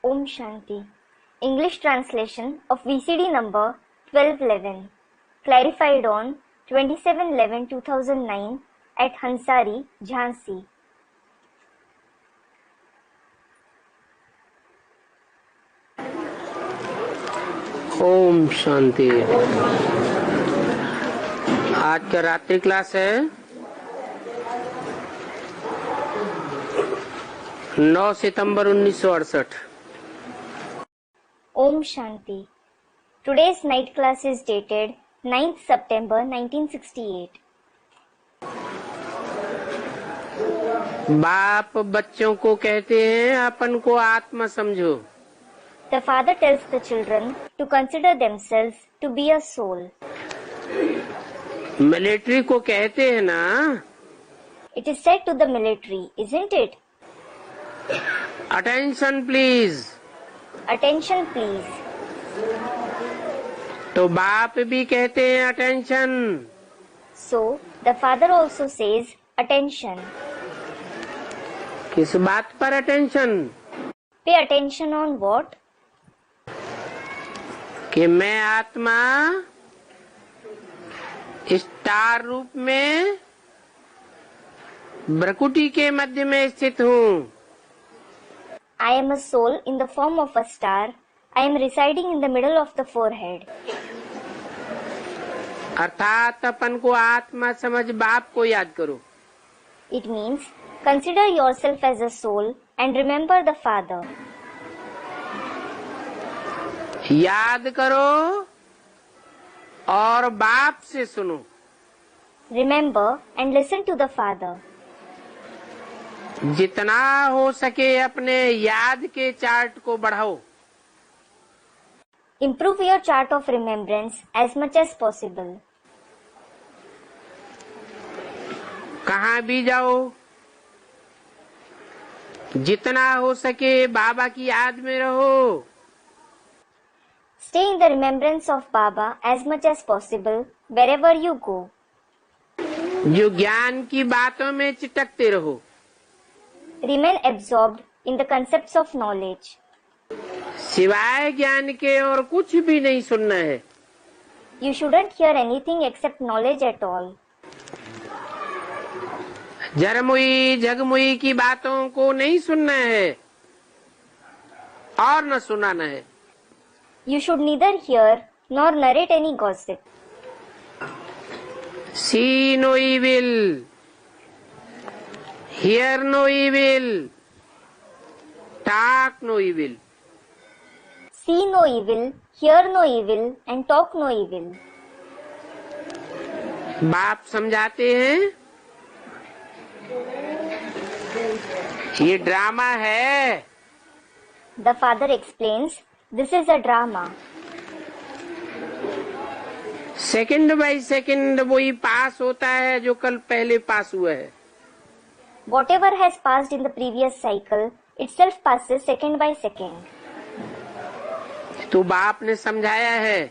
Om Shanti. English translation of VCD number 1211, clarified on 27/11/2009 at Hansari, Jhansi. Om Shanti. आज का रात्रि class है 9 सितंबर 1968। Om Shanti. Today's night class is dated 9th September 1968. बाप बच्चों को कहते हैं अपन को आत्मा समझो। The father tells the children to consider themselves to be a soul. Military को कहते हैं ना, It is said to the military, isn't it? Attention please. Attention please. तो बाप भी कहते हैं attention. So, the father also says attention. किस बात पर attention? Pay attention on what? कि मैं आत्मा स्टार रूप में भ्रकुटी के मध्य में स्थित हूँ। I am a soul in the form of a star. I am residing in the middle of the forehead. अर्थात अपन को आत्मा समझ बाप को याद करो। It means consider yourself as a soul and remember the father. याद करो और बाप से सुनो। Remember and listen to the father. जितना हो सके अपने याद के चार्ट को बढ़ाओ। Improve your chart of remembrance as much as possible. कहाँ भी जाओ, जितना हो सके बाबा की याद में रहो। Stay in the remembrance of Baba as much as possible wherever you go. जो ज्ञान की बातों में चिटकते रहो। Remain absorbed in the concepts of knowledge. सिवाय ज्ञान के और कुछ भी नहीं सुनना है। You shouldn't hear anything except knowledge at all. जरमुई जगमुई की बातों को नहीं सुनना है और न सुनाना है। You should neither hear nor narrate any gossip. See no evil, hear no evil, talk no evil. See no evil, hear no evil, and talk no evil. बाप समझाते हैं ये ड्रामा है। The father explains, this is a drama. Second by second वही पास होता है जो कल पहले पास हुआ है। Whatever has passed in the previous cycle itself passes second by second. तो बाप ने समझाया है।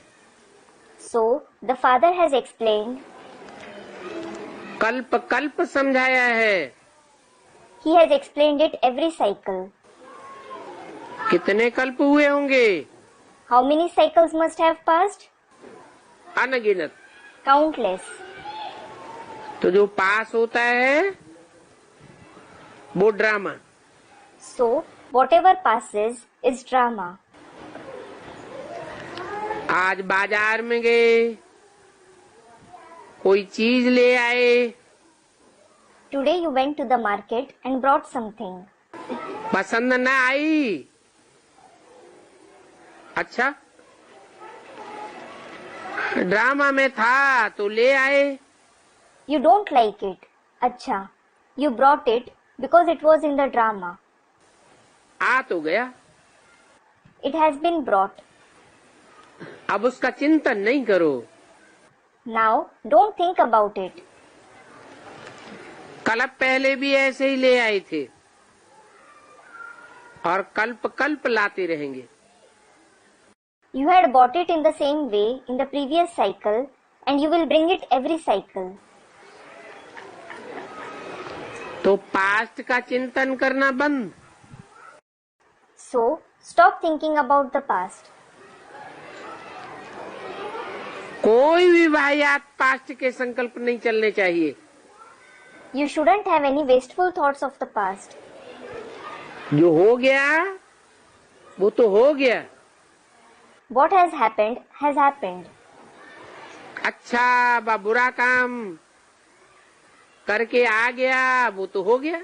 So, the father has explained. कल्प कल्प समझाया है। He has explained it every cycle. कितने कल्प हुए होंगे? How many cycles must have passed? अनगिनत। Countless. तो जो पास होता है वो drama. So, whatever passes is drama. आज बाजार में गए, कोई चीज ले आए। Today you went to the market and brought something. पसंद न आई। अच्छा, ड्रामा में था तो ले आए। You don't like it. Acha. You brought it because it was in the drama. आ तो गया। It has been brought. अब उसका चिंतन नहीं करो। Now, don't think about it. कल्प पहले भी ऐसे ही ले आए थे और कल्प कल्प लाते रहेंगे। You had bought it in the same way in the previous cycle and you will bring it every cycle. तो पास्ट का चिंतन करना बंद। So, Stop thinking about the past. कोई भी वाहियात पास्ट के संकल्प नहीं चलने चाहिए। You shouldn't have any wasteful thoughts of the past. जो हो गया वो तो हो गया। What has happened. अच्छा व बुरा काम करके आ गया वो तो हो गया।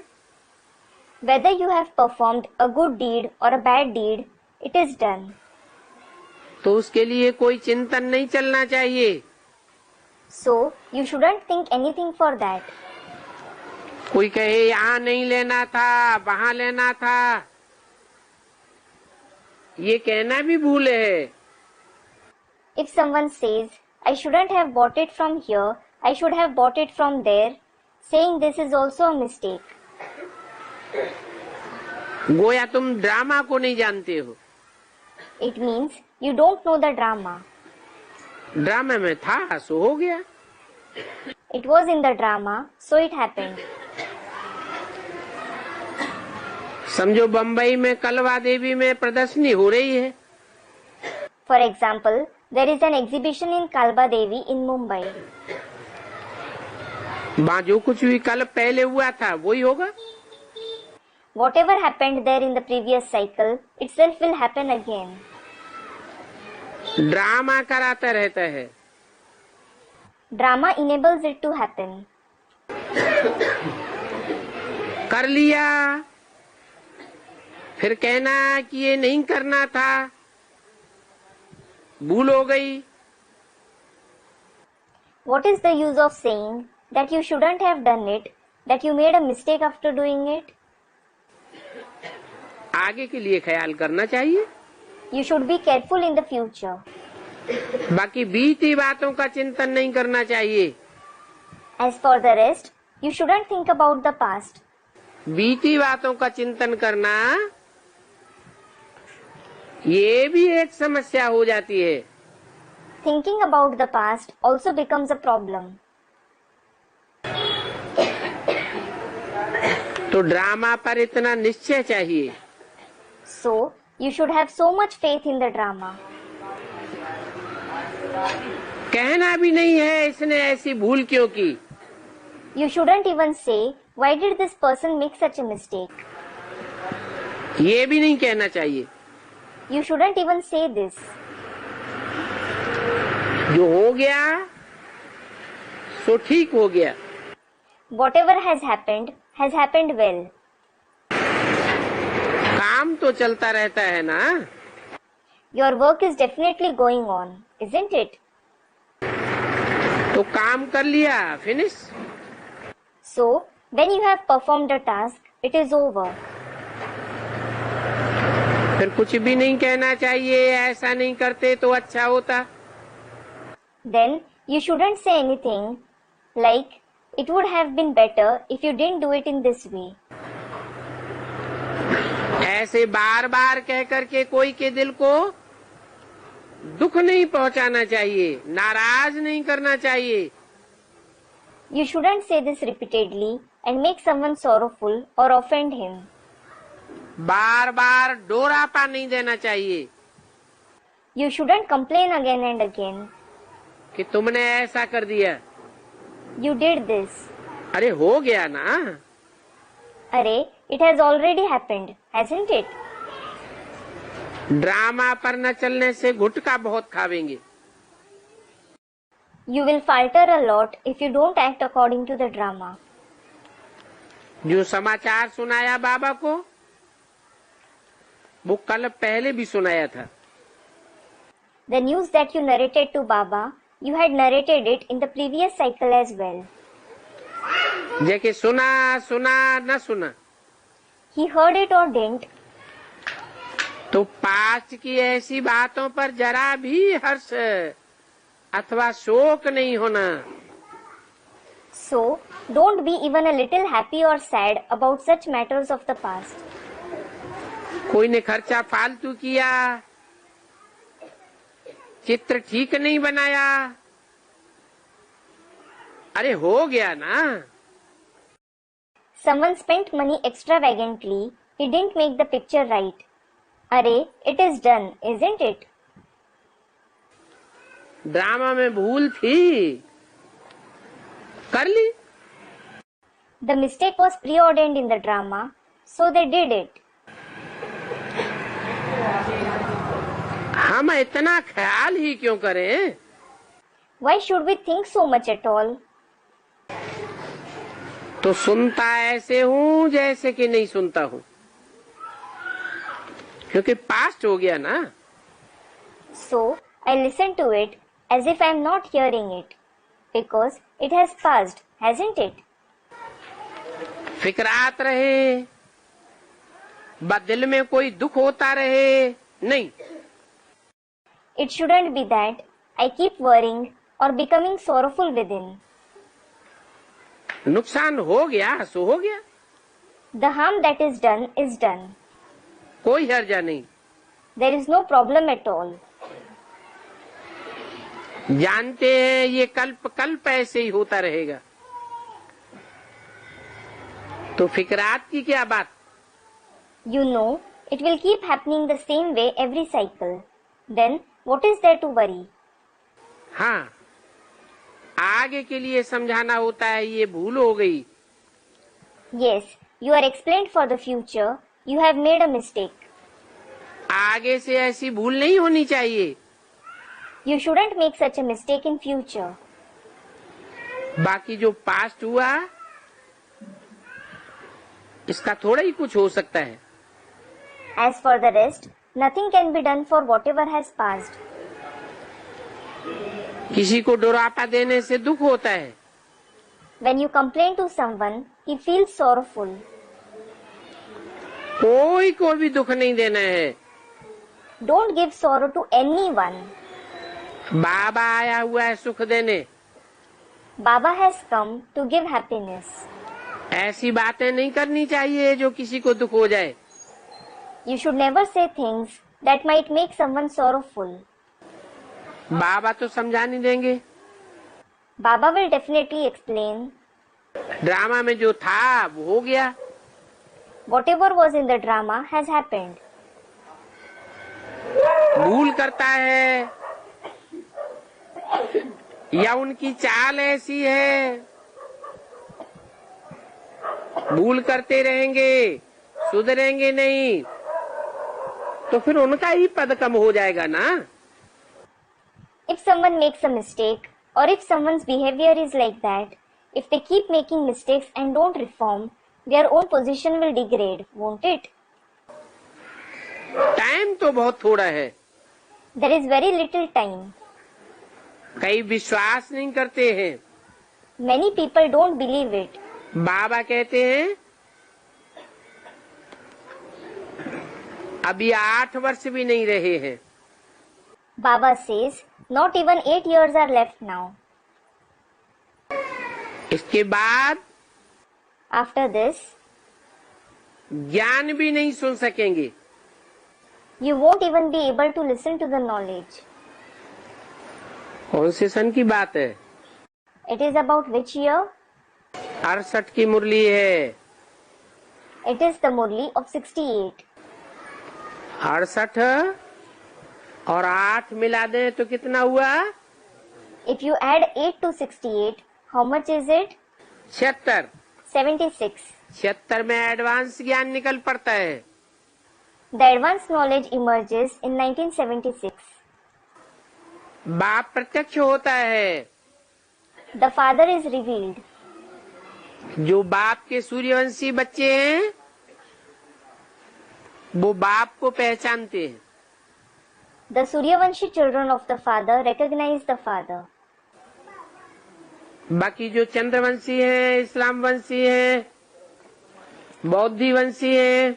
Whether you have performed a good deed or a bad deed, it is done. तो उसके लिए कोई चिंतन नहीं चलना चाहिए। So, you shouldn't think anything for that. कोई कहे यहाँ नहीं लेना था, वहाँ लेना था, ये कहना भी भूल है। If someone says, I shouldn't have bought it from here, I should have bought it from there, saying this is also a mistake. गोया तुम ड्रामा को नहीं जानते हो। It means you don't know the drama. Drama में था सो हो गया। It was in the drama, so it happened. समझो बम्बई में कलवा देवी में प्रदर्शनी हो रही है। For example, there is an exhibition in Kalba Devi in Mumbai. वहाँ जो कुछ भी कल पहले हुआ था वही होगा। Whatever happened there in the previous cycle, itself will happen again. Drama कराता रहता है। Drama enables it to happen. कर लिया फिर कहना कि ये नहीं करना था, भूल हो गई। What is the use of saying that you shouldn't have done it, that you made a mistake after doing it? आगे के लिए ख्याल करना चाहिए। You should be careful in the future. बाकी बीती बातों का चिंतन नहीं करना चाहिए। As for the rest, you shouldn't think about the past. बीती बातों का चिंतन करना ये भी एक समस्या हो जाती है। Thinking about the past also becomes a problem. तो ड्रामा पर इतना निश्चय चाहिए। So, you should have so much faith in the drama. कहना भी नहीं है इसने ऐसी भूल क्यों की। You shouldn't even say, why did this person make such a mistake? ये भी नहीं कहना चाहिए। You shouldn't even say this. जो हो गया सो ठीक हो गया। Whatever has happened well. काम तो चलता रहता है ना। Your work is definitely going on, isn't it? तो काम कर लिया, finish. So, when you have performed a task, it is over. फिर कुछ भी नहीं कहना चाहिए, ऐसा नहीं करते तो अच्छा होता। Then, you shouldn't say anything like, it would have been better if you didn't do it in this way. ऐसे बार बार कह करके कोई के दिल को दुख नहीं पहुंचाना चाहिए, नाराज नहीं करना चाहिए। You shouldn't say this repeatedly and make someone sorrowful or offend him. बार बार डोरापा नहीं देना चाहिए You shouldn't complain again and again. कि तुमने ऐसा कर दिया। You did this. अरे हो गया ना। अरे, it has already happened, hasn't it? Drama पर न चलने से गुटखा बहुत खावेंगे। You will falter a lot if you don't act according to the drama. जो समाचार सुनाया बाबा को वो कल पहले भी सुनाया था। The news that you narrated to Baba, you had narrated it in the previous cycle as well. जेके सुना सुना न सुना, He heard it or didn't. तो पास्ट की ऐसी बातों पर जरा भी हर्ष अथवा शोक नहीं होना। So, don't be even a little happy or sad about such matters of the past. कोई ने खर्चा फालतू किया, चित्र ठीक नहीं बनाया, अरे हो गया ना। Someone spent money extravagantly, he didn't make the picture right. अरे, it is done, isn't it? Drama में भूल थी, कर ली। The mistake was preordained in the drama, so they did it. हम इतना ख्याल ही क्यों करें? Why should we think so much at all? तो सुनता ऐसे हूँ जैसे कि नहीं सुनता हूँ, क्योंकि पास्ट हो गया ना। So I listen to it as if I am not hearing it, because it has passed, hasn't it? फिक्रात रहे, दिल में कोई दुख होता रहे, नहीं। It shouldn't be that I keep worrying or becoming sorrowful within. नुकसान हो गया सो हो गया, The harm that is done. कोई हर्जा नहीं। There is no problem at all. जानते हैं ये कल्प ऐसे ही होता रहेगा, तो फिक्रात की क्या बात। You know, it will keep happening the same way every cycle. Then, what is there to worry? हाँ, आगे के लिए समझाना होता है, ये भूल हो गई। Yes, you are explained for the future. You have made a mistake. आगे से ऐसी भूल नहीं होनी चाहिए। You shouldn't make such a mistake in future. बाकी जो पास्ट हुआ, इसका थोड़ा ही कुछ हो सकता है। As for the rest, nothing can be done for whatever has passed. किसी को डरापा देने से दुख होता है। When you complain to someone, he feels sorrowful. कोई को भी दुख नहीं देना है। Don't give sorrow to anyone. बाबा आया हुआ है सुख देने। Baba has come to give happiness. ऐसी बातें नहीं करनी चाहिए जो किसी को दुख हो जाए। You should never say things that might make someone sorrowful. बाबा तो समझा नहीं देंगे। Baba will definitely explain. Drama में जो था वो हो गया। Whatever was in the drama has happened. भूल करता है या उनकी चाल ऐसी है, भूल करते रहेंगे, सुधरेंगे नहीं, तो फिर उनका ही पद कम हो जाएगा ना। If someone makes a mistake, or if someone's behavior is like that, if they keep making mistakes and don't reform, their own position will degrade, won't it? Time तो बहुत थोड़ा है। There is very little time. कई विश्वास नहीं करते हैं। Many people don't believe it. बाबा कहते हैं अभी 8 वर्ष भी नहीं रहे हैं। Baba says, not even 8 years are left now. इसके बाद After this, ज्ञान भी नहीं सुन सकेंगे। you won't even be able to listen to the knowledge. कौन से सन की बात है? It is about which year? 68 की मुरली है। It is the Murli of 68. 68 और 8 मिला दें तो कितना हुआ? If you add 8 to 68, how much is it? 76। 76. 76 में एडवांस ज्ञान निकल पड़ता है। The advanced knowledge emerges in 1976. बाप प्रत्यक्ष होता है। The Father is revealed. जो बाप के सूर्यवंशी बच्चे हैं वो बाप को पहचानते हैं। The Suryavanshi children of the Father recognize the Father. बाकी जो चंद्रवंशी हैं, इस्लाम वंशी हैं, बौद्धि वंशी हैं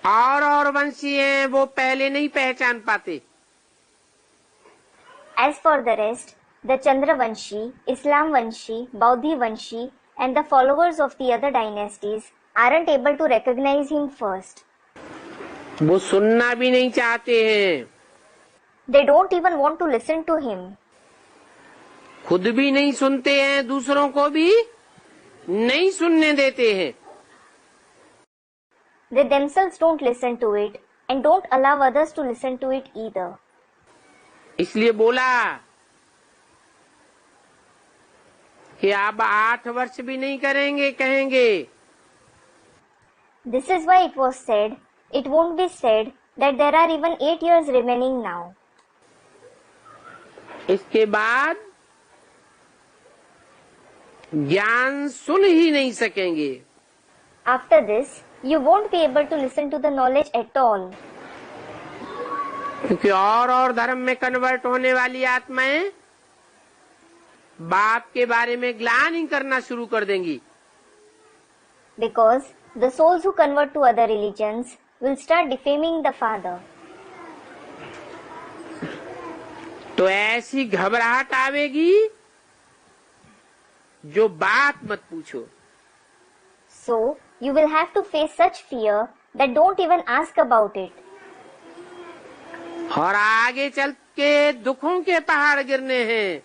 और वंशी हैं, वो पहले नहीं पहचान पाते। As for the rest, the Chandravanshi, Islamvanshi, Baudhivanshi and the followers of the other dynasties aren't able to recognize him first. वो सुनना भी नहीं चाहते हैं। They don't even want to listen to him. खुद भी नहीं सुनते हैं, दूसरों को भी नहीं सुनने देते हैं। They themselves don't listen to it and don't allow others to listen to it either. इसलिए बोला कि आप 8 वर्ष भी नहीं करेंगे, कहेंगे। This is why it was said, it won't be said that there are even 8 years remaining now. इसके बाद ज्ञान सुन ही नहीं सकेंगे। After this, you won't be able to listen to the knowledge at all. क्योंकि और धर्म में कन्वर्ट होने वाली आत्माएं बाप के बारे में ग्लानि करना शुरू कर देंगी। Because the souls who convert to other religions will start defaming the Father. तो ऐसी घबराहट आवेगी जो बात मत पूछो। So, you will have to face such fear that don't even ask about it. और आगे चल के दुखों के पहाड़ गिरने हैं।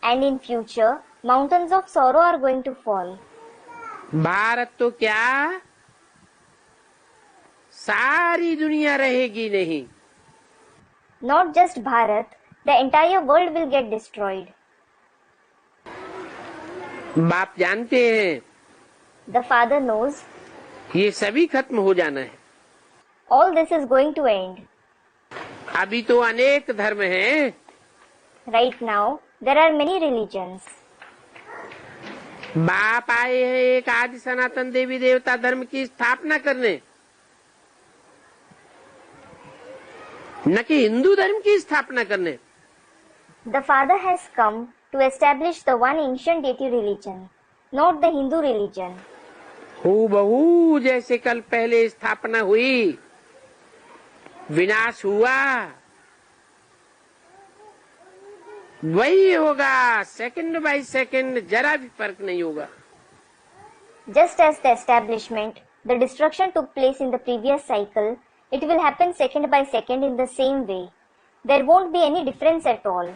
And in future, mountains of sorrow are going to fall. Bharat तो क्या, सारी दुनिया रहेगी नहीं। Not just Bharat, the entire world will get destroyed. बाप जानते हैं The Father knows ये सभी खत्म हो जाना है। all this is going to end. अभी तो अनेक धर्म हैं। Right now, there are many religions. बाप आए हैं एक आदि सनातन देवी देवता धर्म की स्थापना करने, न कि हिंदू धर्म की स्थापना करने। The Father has come to establish the one ancient deity religion, not the Hindu religion. हूबहू जैसे कल पहले स्थापना हुई, विनाश हुआ, वही होगा। सेकंड बाय सेकंड, जरा भी फर्क नहीं होगा। Just as the establishment, the destruction took place in the previous cycle, it will happen second by second in the same way. There won't be any difference at all.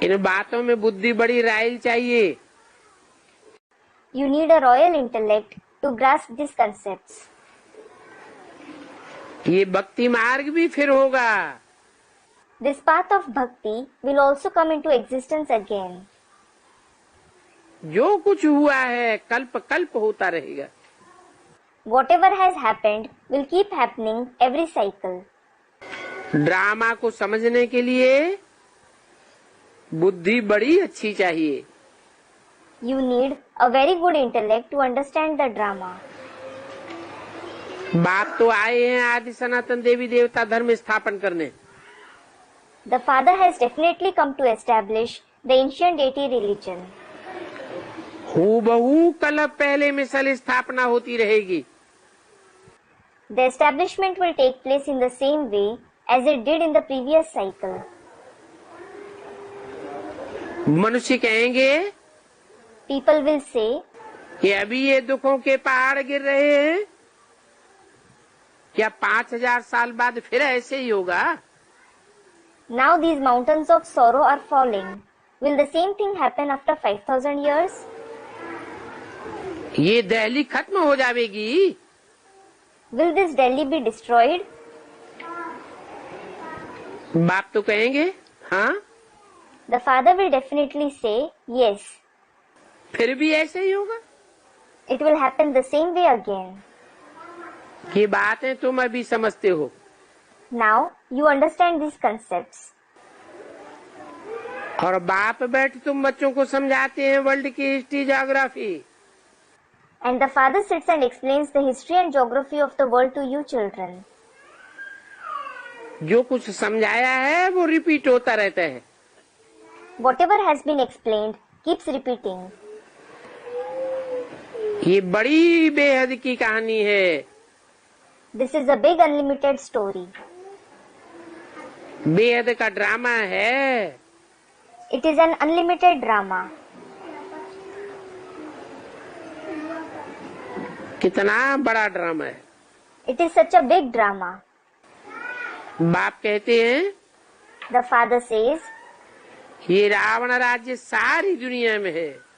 इन बातों में बुद्धि बड़ी राइल चाहिए। You need a royal intellect to grasp these concepts. ये भक्ति मार्ग भी फिर होगा। This path of bhakti will also come into existence again. जो कुछ हुआ है कल्प कल्प होता रहेगा। Whatever has happened will keep happening every cycle. Drama को समझने के लिए बुद्धि बड़ी अच्छी चाहिए। You need a very good intellect to understand the drama. बाप तो आए हैं आदि सनातन देवी देवता धर्म स्थापन करने। The Father has definitely come to establish the ancient deity religion. हूबहू कल पहले मिसल स्थापना होती रहेगी। The establishment will take place in the same way as it did in the previous cycle. मनुष्य कहेंगे People will say, कि अभी ये दुखों के पहाड़ गिर रहे हैं, क्या 5000 साल बाद फिर ऐसे ही होगा? now these mountains of sorrow are falling. Will the same thing happen after 5,000 years? ये दिल्ली खत्म हो जाएगी। Will this Delhi be destroyed? बाप तो कहेंगे हाँ, The Father will definitely say, yes, फिर भी ऐसे ही होगा। it will happen the same way again. ये बातें तुम अभी समझते हो। Now you understand these concepts. और बाप बैठ तुम बच्चों को समझाते हैं वर्ल्ड की history geography. And the Father sits and explains the history and geography of the world to you children. जो कुछ समझाया है वो रिपीट होता रहता है। Whatever has been explained keeps repeating. ये बड़ी बेहद की कहानी है। This is a big unlimited story. बेहद का ड्रामा है। It is an unlimited drama. कितना बड़ा ड्रामा है। It is such a big drama. बाप कहते हैं The Father says, ये रावण राज्य सारी दुनिया में है।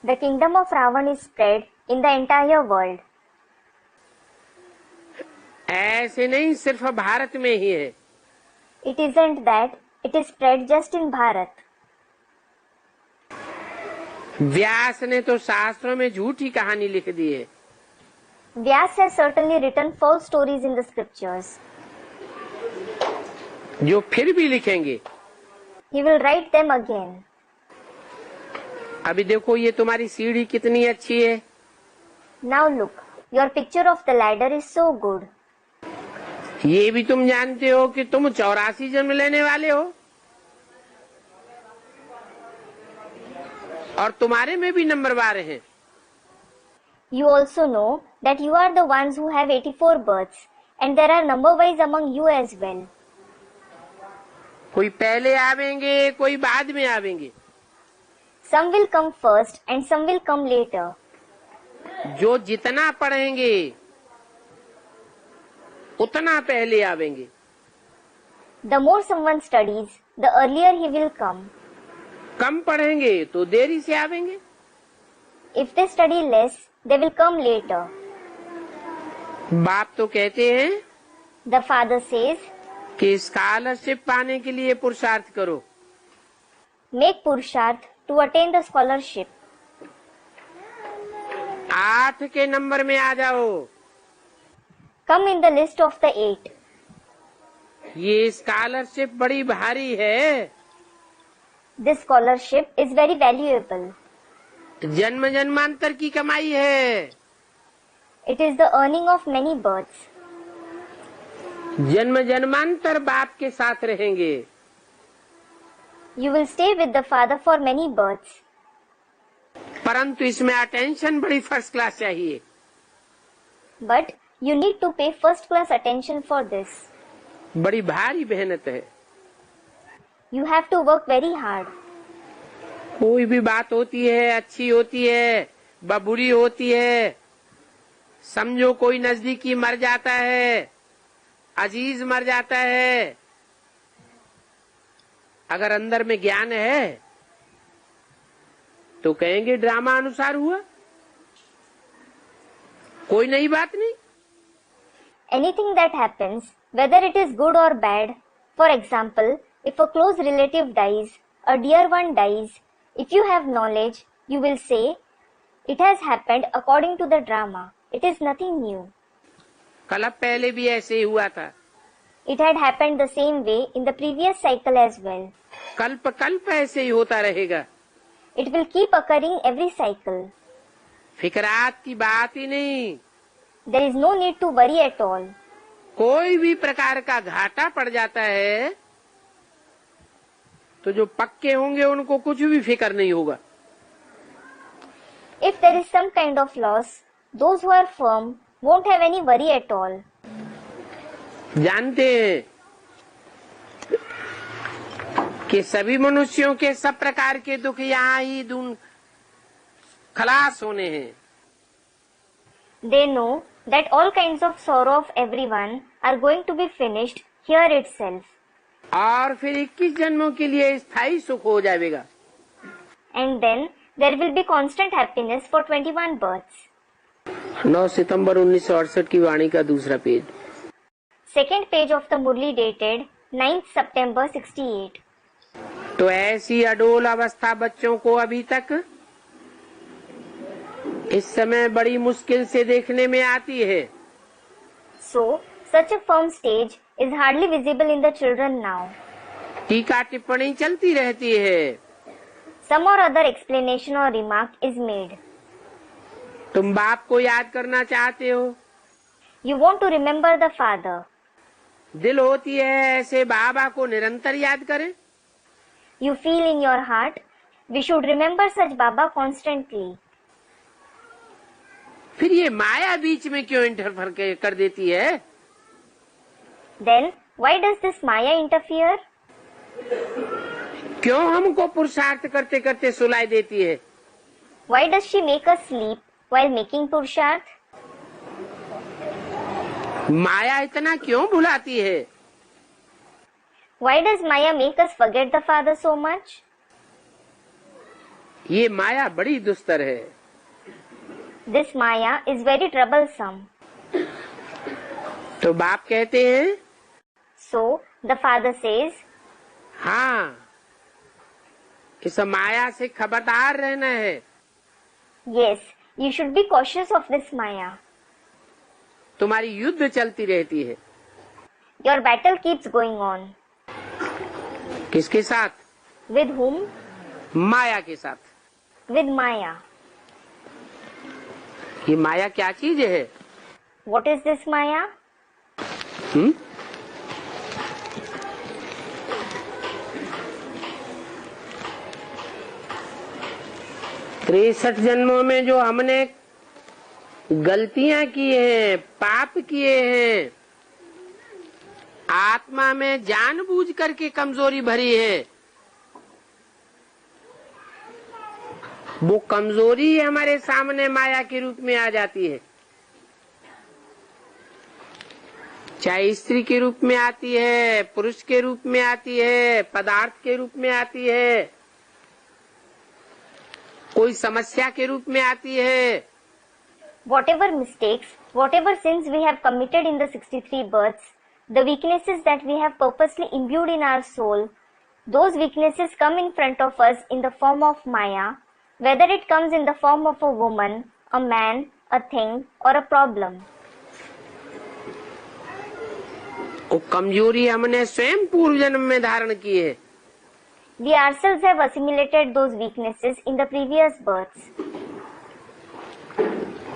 the kingdom of Ravan is spread in the entire world. ऐसे नहीं सिर्फ भारत में ही है। It isn't that, it is spread just in Bharat. व्यास ने तो शास्त्रों में झूठी कहानी लिख दी है। Vyas has certainly written false stories in the scriptures. जो फिर भी लिखेंगे। He will write them again. अभी देखो ये तुम्हारी सीढ़ी कितनी अच्छी है। Now look, your picture of the ladder is so good. ये भी तुम जानते हो कि तुम 84 जन्म लेने वाले हो और तुम्हारे में भी नंबरवार हैं। You also know that you are the ones who have 84 births, and there are number wise among you as well. कोई पहले आवेंगे, कोई बाद में आवेंगे। Some will come first and some will come later. जो जितना पढ़ेंगे उतना पहले आवेंगे। The more someone studies, the earlier he will come. कम पढ़ेंगे तो देरी से आवेंगे। If they study less, they will come later. बाप तो कहते हैं The father says, कि स्कॉलरशिप पाने के लिए पुरुषार्थ करो। make purusharth to attain the scholarship. 8 के नंबर में आ जाओ। Come in the list of the 8. ये स्कॉलरशिप बड़ी भारी है। This scholarship is very valuable. जन्म जन्मांतर की कमाई है। It is the earning of many births. जन्म जन्मांतर बाप के साथ रहेंगे। You will stay with the father for many births. परंतु इसमें अटेंशन बड़ी फर्स्ट क्लास चाहिए। But you need to pay first class attention for this. बड़ी भारी मेहनत है। You have to work very hard. कोई भी बात होती है, अच्छी होती है, बुरी होती है। समझो कोई नजदीकी मर जाता है, अजीज मर जाता है। अगर अंदर में ज्ञान है तो कहेंगे ड्रामा अनुसार हुआ, कोई नई बात नहीं। Anything that happens, whether it is good or bad, for example, if a close relative dies, a dear one dies, if you have knowledge, you will say, it has happened according to the drama. It is nothing new. कल्प पहले भी ऐसे ही हुआ था। It had happened the same way in the previous cycle as well. कल्प कल्प ऐसे ही होता रहेगा। It will keep occurring every cycle. फिकरात की बात ही नहीं। There is no need to worry at all. कोई भी प्रकार का घाटा पड़ जाता है तो जो पक्के होंगे उनको कुछ भी फिक्र नहीं होगा। If there is some kind of loss, those who are firm won't have any worry at all. जानते हैं कि सभी मनुष्यों के सब प्रकार के दुख यहाँ ही खलास होने हैं। They know that all kinds of sorrow of everyone are going to be finished here itself. और फिर 21 जन्मों के लिए स्थायी सुख हो जाएगा। And then there will be constant happiness for 21 births. 9 सितंबर 1968 की वाणी का दूसरा page. Second page of the Murli dated 9th September 68. तो ऐसी अडोल अवस्था बच्चों को अभी तक इस समय बड़ी मुश्किल से देखने में आती है। So, such a firm stage is hardly visible in the children now. टीका टिप्पणी चलती रहती है। Some or other explanation or remark is made. तुम बाप को याद करना चाहते हो, You want to remember the father. दिल होती है ऐसे बाबा को निरंतर याद करें। You feel in your heart, we should remember such Baba constantly. फिर ये माया बीच में क्यों इंटरफेयर कर देती है? Then, why does this Maya interfere? क्यों हमको पुरुषार्थ करते करते सुलाई देती है? Why does she make us sleep while making Purusharth? माया इतना क्यों भुलाती है? Why does Maya make us forget the father so much? ये माया बड़ी दुस्तर है। This Maya is very troublesome. तो बाप कहते हैं, So the father says, हाँ, इस माया से खबरदार रहना है। yes, you should be cautious of this Maya. तुम्हारी युद्ध चलती रहती है। Your battle keeps going on. किसके साथ? With whom? माया के साथ। With Maya. ये माया क्या चीज है? What is this Maya? हम्म? 63 जन्मों में जो हमने गलतियां की हैं, पाप किए हैं, आत्मा में जानबूझ करके कमजोरी भरी है, वो कमजोरी हमारे सामने माया के रूप में आ जाती है। चाहे स्त्री के रूप में आती है, पुरुष के रूप में आती है, पदार्थ के रूप में आती है, कोई समस्या के रूप में आती है। Whatever mistakes, whatever sins we have committed in the 63 births, the weaknesses that we have purposely imbued in our soul, those weaknesses come in front of us in the form of Maya, whether it comes in the form of a woman, a man, a thing, or a problem. वो कमजोरी हमने स्वयं पूर्व जन्म में धारण की है। We ourselves have assimilated those weaknesses in the previous births.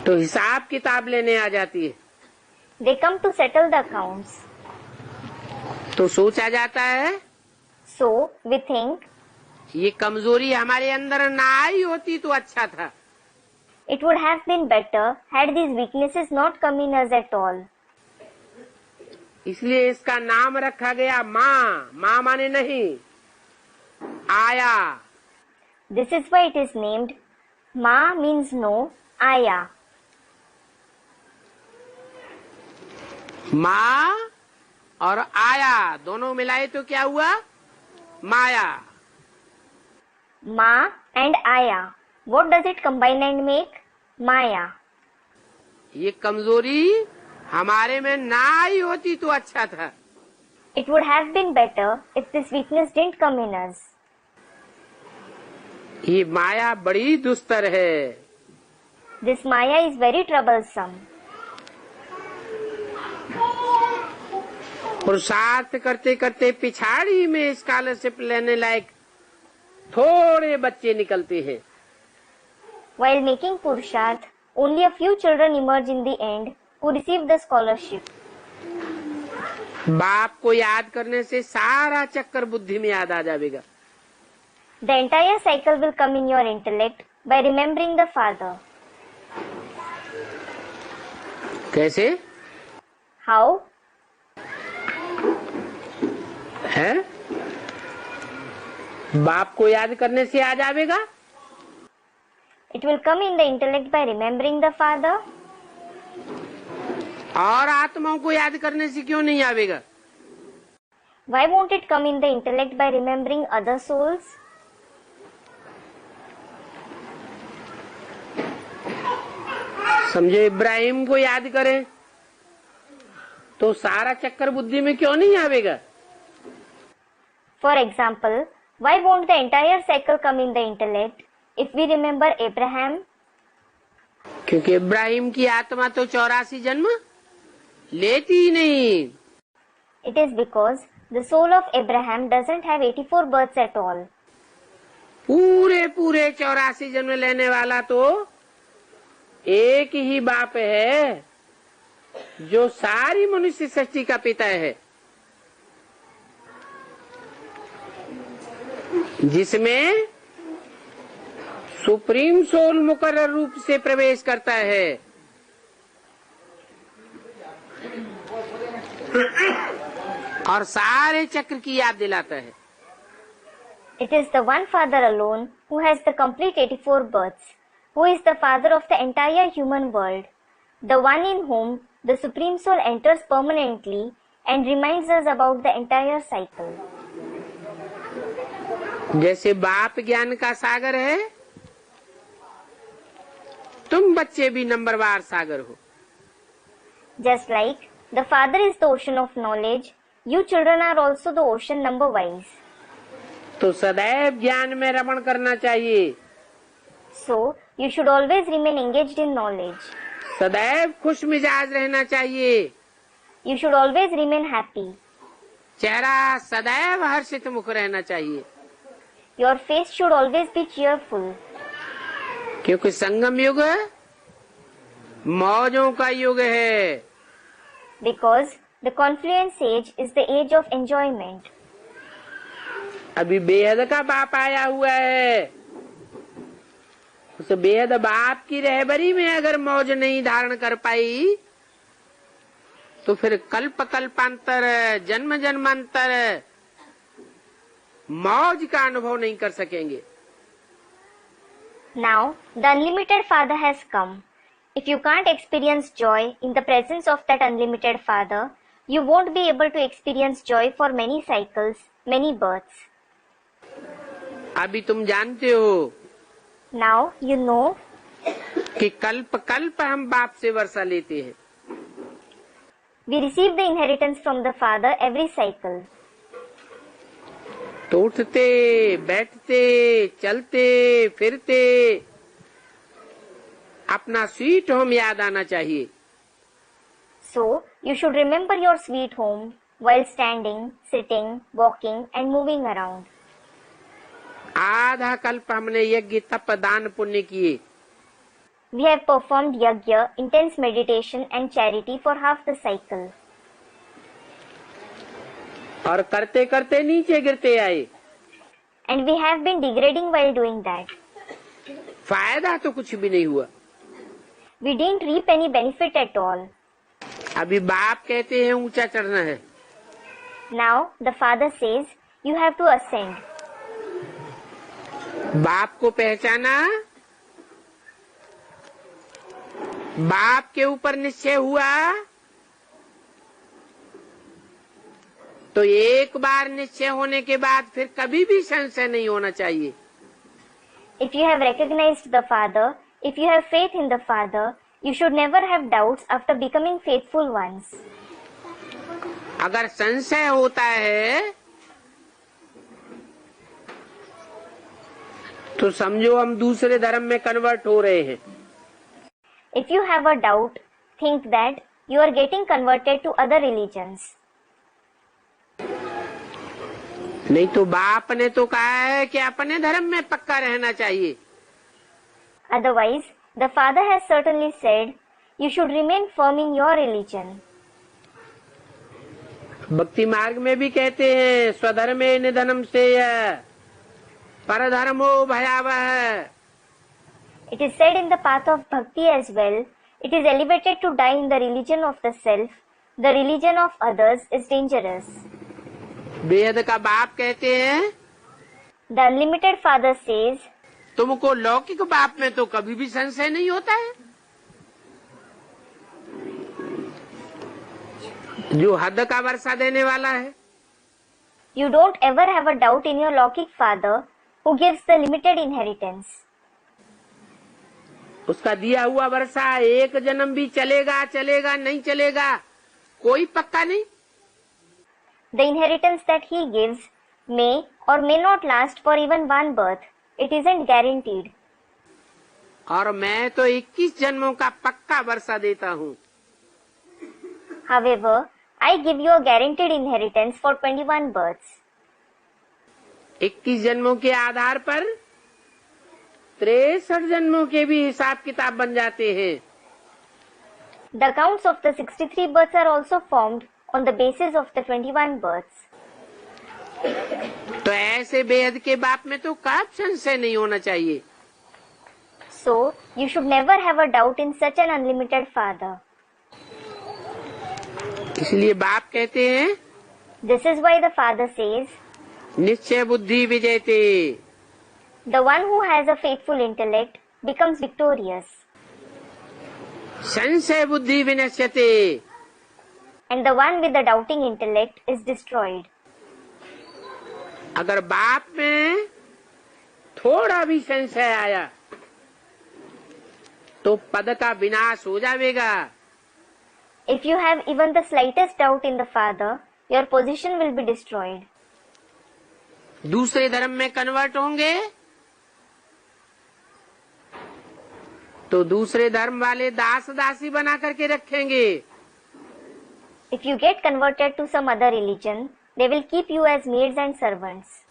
तो हिसाब किताब लेने आ जाती है। They come to settle the accounts. तो सोचा जाता है, So, we think, ये कमजोरी हमारे अंदर ना आई होती तो अच्छा था। it would have been better had these weaknesses not come in us at all. इसलिए इसका नाम रखा गया माँ। माँ माने नहीं, आया। This is why it is named Ma means no, Aya. माँ और आया दोनों मिलाए तो क्या हुआ? माया। Ma and Aya. What does it combine and make? Maya. ये कमजोरी हमारे में ना आई होती तो अच्छा था। It would have been better if this weakness didn't come in us. ये माया बड़ी दुस्तर है। This Maya is very troublesome. पुरुषार्थ करते करते पिछाड़ी में स्कॉलरशिप लेने लायक थोड़े बच्चे निकलते हैं। While making Purusharth, only a few children emerge in the end who receive the scholarship. बाप को याद करने से सारा चक्कर बुद्धि में याद आ जाएगा। The entire cycle will come in your intellect by remembering the Father. कैसे? How? है? बाप को याद करने से आ जाएगा? It will come in the intellect by remembering the Father. और आत्माओं को याद करने से क्यों नहीं आवेगा? Why won't it come in the intellect by remembering other souls? समझो, इब्राहिम को याद करें तो सारा चक्कर बुद्धि में क्यों नहीं आवेगा? For example, why won't the entire cycle come in the intellect if we remember Abraham? क्योंकि इब्राहिम की आत्मा तो 84 जन्म लेती ही नहीं। It is because the soul of Abraham doesn't have 84 births at all. पूरे 84 जन्म लेने वाला तो एक ही बाप है जो सारी मनुष्य सृष्टि का पिता है, जिसमें सुप्रीम सोल मुकर्रर रूप से प्रवेश करता है। और सारे चक्र की याद दिलाता है। It is the one Father alone who has the complete 84 births, who is the Father of the entire human world, the one in whom the Supreme Soul enters permanently and reminds us about the entire cycle. जैसे बाप ज्ञान का सागर है, तुम बच्चे भी नंबरवार सागर हो। Just like The Father is the ocean of knowledge. You children are also the ocean number wise. तो सदैव ज्ञान में रमण करना चाहिए। So, you should always remain engaged in knowledge. सदैव खुश मिजाज रहना चाहिए। You should always remain happy. चेहरा सदैव हर्षित मुख रहना चाहिए। Your face should always be cheerful. क्योंकि संगम युग मौजों का युग है। Because the confluence age is the age of enjoyment. अभी बेहद का बाप आया हुआ है। उस बेहद बाप की रहबरी में अगर मौज नहीं धारण कर पाई तो फिर कल्प कल्पांतर जन्म जन्मांतर मौज का अनुभव नहीं कर सकेंगे। Now, the unlimited Father has come. If you can't experience joy in the presence of that unlimited Father, you won't be able to experience joy for many cycles, many births. अभी तुम जानते हो Now, you know कि कल्प कल्प हम बाप से वर्षा लेते हैं। we receive the inheritance from the Father every cycle. तो उठते बैठते चलते फिरते अपना स्वीट होम याद आना चाहिए। So, you should remember your sweet home while standing, sitting, walking and moving around. आधा कल्प हमने यज्ञ तप दान पुण्य किए। We have performed yajna, intense meditation and charity for half the cycle. और करते करते नीचे गिरते आए। And we have been degrading while doing that. फायदा तो कुछ भी नहीं हुआ। We didn't reap any benefit at all. अभी बाप कहते हैं ऊंचा चढ़ना है। Now, the Father says, you have to ascend. बाप को पहचाना, बाप के ऊपर निश्चय हुआ तो एक बार निश्चय होने के बाद फिर कभी भी संशय नहीं होना चाहिए। If you have recognized the Father, if you have faith in the Father, you should never have doubts after becoming faithful ones. अगर संशय होता है तो समझो हम दूसरे धर्म में कन्वर्ट हो रहे हैं। If you have a doubt, think that you are getting converted to other religions. नहीं तो बाप ने तो कहा है कि अपने धर्म में पक्का रहना चाहिए। Otherwise, the Father has certainly said, you should remain firm in your religion. भक्ति मार्ग में भी कहते हैं स्वधर्मे निधनम सेय परधर्मो भयावह। It is said in the path of bhakti as well, it is elevated to die in the religion of the self. The religion of others is dangerous. वेद का बाप कहते हैं The unlimited Father says, तुमको लौकिक बाप में तो कभी भी संशय नहीं होता है। जो हद का वर्षा देने वाला है। you don't ever have a doubt in your Lokik Father who gives the limited inheritance. उसका दिया हुआ वर्षा एक जन्म भी चलेगा चलेगा नहीं चलेगा कोई पक्का नहीं। The inheritance that he gives may or may not last for even one birth. It isn't guaranteed. और मैं तो 21 जन्मों का पक्का वर्षा देता हूँ। However, I give you a guaranteed inheritance for 21 births. 21 जन्मों के आधार पर 63 जन्मों के भी हिसाब किताब बन जाते हैं। The accounts of the 63 births are also formed on the basis of the 21 births. तो ऐसे बेहद के बाप में तो कब संशय नहीं होना चाहिए। So, you should never have a doubt in such an unlimited Father. इसलिए बाप कहते हैं This is why the Father says, निश्चय बुद्धि विजयते। the one who has a faithful intellect becomes victorious, संशय बुद्धि विनश्यते। and the one with the doubting intellect is destroyed. अगर बाप में थोड़ा भी संशय आया तो पद का विनाश हो जाएगा। If you have even the slightest doubt in the Father, your position will be destroyed. दूसरे धर्म में कन्वर्ट होंगे तो दूसरे धर्म वाले दास दासी बना करके रखेंगे. If you get converted to some other religion, they will keep you as maids and servants.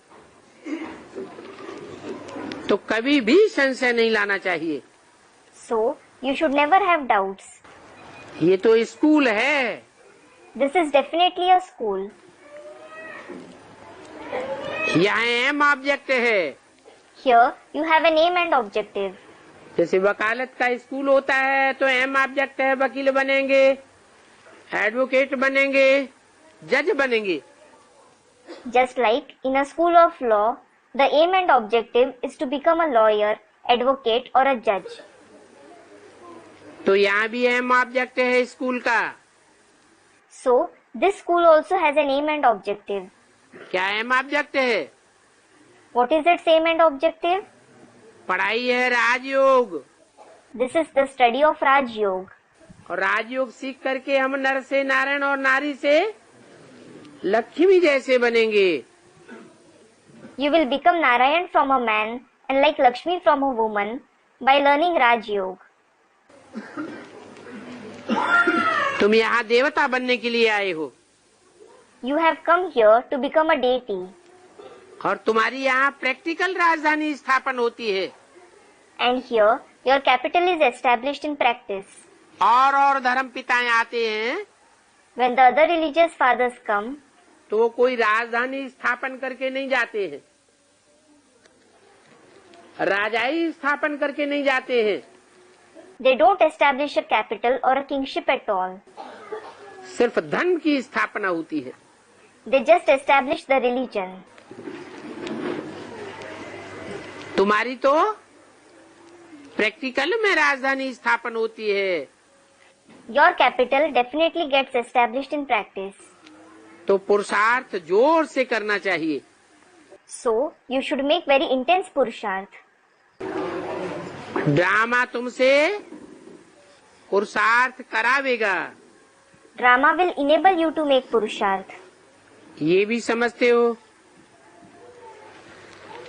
तो कभी भी संशय नहीं लाना चाहिए. So, you should never have doubts. ये तो स्कूल है. This is definitely a school. यहाँ एम ऑब्जेक्ट है. Here, you have an aim and objective. जैसे वकालत का स्कूल होता है तो एम ऑब्जेक्ट है, वकील बनेंगे, एडवोकेट बनेंगे, जज बनेंगे. Just like in a school of law, the aim and objective is to become a lawyer, advocate or a judge. तो यहाँ भी एम ऑब्जेक्ट है स्कूल का. So, this school also has an aim and objective. क्या M object है? What is its aim and objective? पढ़ाई है राजयोग. This is the study of Raj Yoga. और राजयोग सीख करके हम नर से नारायण और नारी से लक्ष्मी जैसे बनेंगे. You will become Narayan from a man and like Lakshmi from a woman by learning Raj Yoga. तुम यहाँ देवता बनने के लिए आए हो. You have come here to become a deity. और तुम्हारी यहाँ प्रैक्टिकल राजधानी स्थापन होती है. And here, your capital is established in practice. और धर्म पिताएं आते हैं When the other religious fathers come, तो वो कोई राजधानी स्थापन करके नहीं जाते हैं, राजाई स्थापन करके नहीं जाते हैं. they don't establish a capital or a kingship at all. सिर्फ धर्म की स्थापना होती है. They just establish the religion. तुम्हारी तो प्रैक्टिकल में राजधानी स्थापन होती है. Your capital definitely gets established in practice. तो पुरुषार्थ जोर से करना चाहिए. So, you should make very intense purusharth. Drama तुमसे पुरुषार्थ करावेगा. Drama will enable you to make purusharth. ये भी समझते हो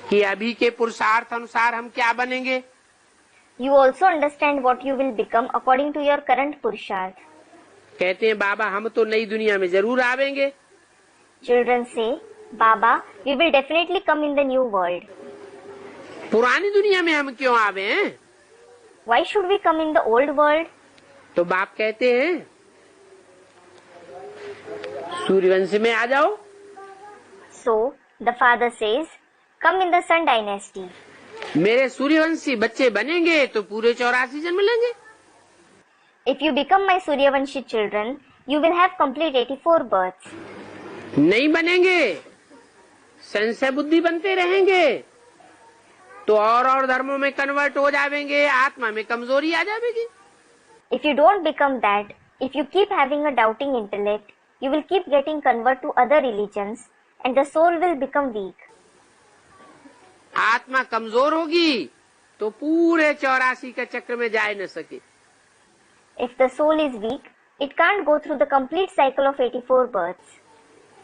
कि अभी के पुरुषार्थ अनुसार हम क्या बनेंगे. You also understand what you will become according to your current purusharth. कहते हैं बाबा हम तो नई दुनिया में जरूर आवेंगे. Children say, Baba, we will definitely come in the new world. पुरानी दुनिया में हम क्यों आवे हैं? Why should we come in the old world? तो बाप कहते हैं सूर्यवंश में आ जाओ. So, the father says, come in the Sun dynasty. मेरे सूर्यवंशी बच्चे बनेंगे तो पूरे 84 जन्म लेंगे. If you become my Suryavanshi children, you will have complete 84 births. नहीं बनेंगे, संशय बुद्धि बनते रहेंगे तो और धर्मों में कन्वर्ट हो जाएंगे, आत्मा में कमजोरी आ जाएगी. If you don't become that, if you keep having a doubting intellect, you will keep getting convert to other religions and the soul will become weak. आत्मा कमजोर होगी तो पूरे 84 के चक्र में जा न सके. If the soul is weak, it can't go through the complete cycle of 84 births.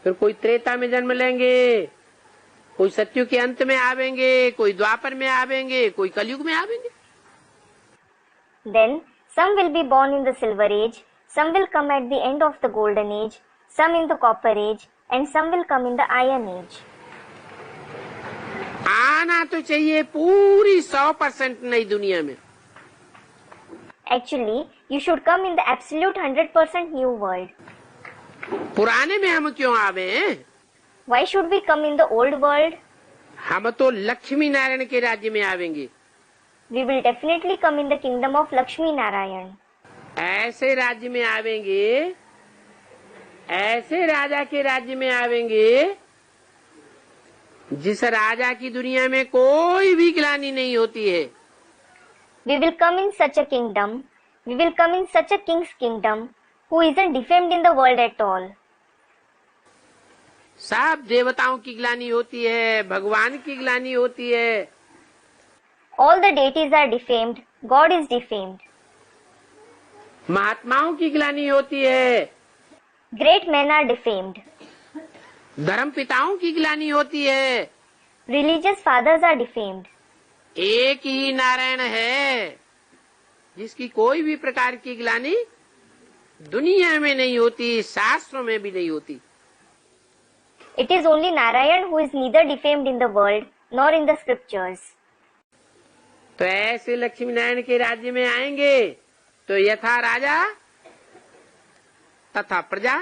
फिर कोई त्रेता में जन्म लेंगे, कोई सत्युग के अंत में आवेंगे, कोई द्वापर में आवेंगे, कोई कलयुग में आवेंगे. Then some will be born in the silver age, some will come at the end of the golden age, some in the copper age, and some will come in the iron age. आना तो चाहिए पूरी 100% नई दुनिया में. Actually, you should come in the absolute 100% new world. पुराने में हम क्यों आवे हैं? Why should we come in the old world? हम तो लक्ष्मी नारायण के राज्य में आवेंगे. We will definitely come in the kingdom of Lakshmi Narayan. ऐसे राज्य में आवेंगे, ऐसे राजा के राज्य में आवेंगे जिस राजा की दुनिया में कोई भी ग्लानि नहीं होती है. We will come in such a kingdom, we will come in such a king's kingdom who isn't defamed in the world at all. सब देवताओं की ग्लानि होती है, भगवान की ग्लानि होती है. All the deities are defamed, God is defamed. महात्माओं की ग्लानि होती है, Great men are defamed. धर्म पिताओं की ग्लानि होती है। Religious fathers are defamed. एक ही नारायण है जिसकी कोई भी प्रकार की ग्लानि दुनिया में नहीं होती, शास्त्रों में भी नहीं होती। It is only Narayan who is neither defamed in the world nor in the scriptures. तो ऐसे लक्ष्मी नारायण के राज्य में आएंगे तो यथा राजा तथा प्रजा।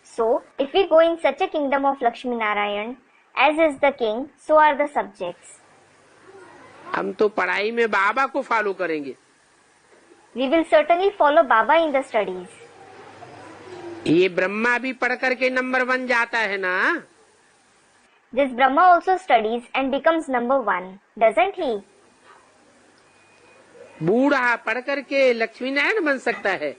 So, if we go in such a kingdom of Lakshmi Narayan, as is the king, so are the subjects. हम तो पढ़ाई में बाबा को फॉलो करेंगे। We will certainly follow Baba in the studies. ये ब्रह्मा भी पढ़ करके नंबर 1 जाता है ना। This Brahma also studies and becomes number 1, doesn't he? बूढ़ा पढ़ करके लक्ष्मी नारायण बन सकता है,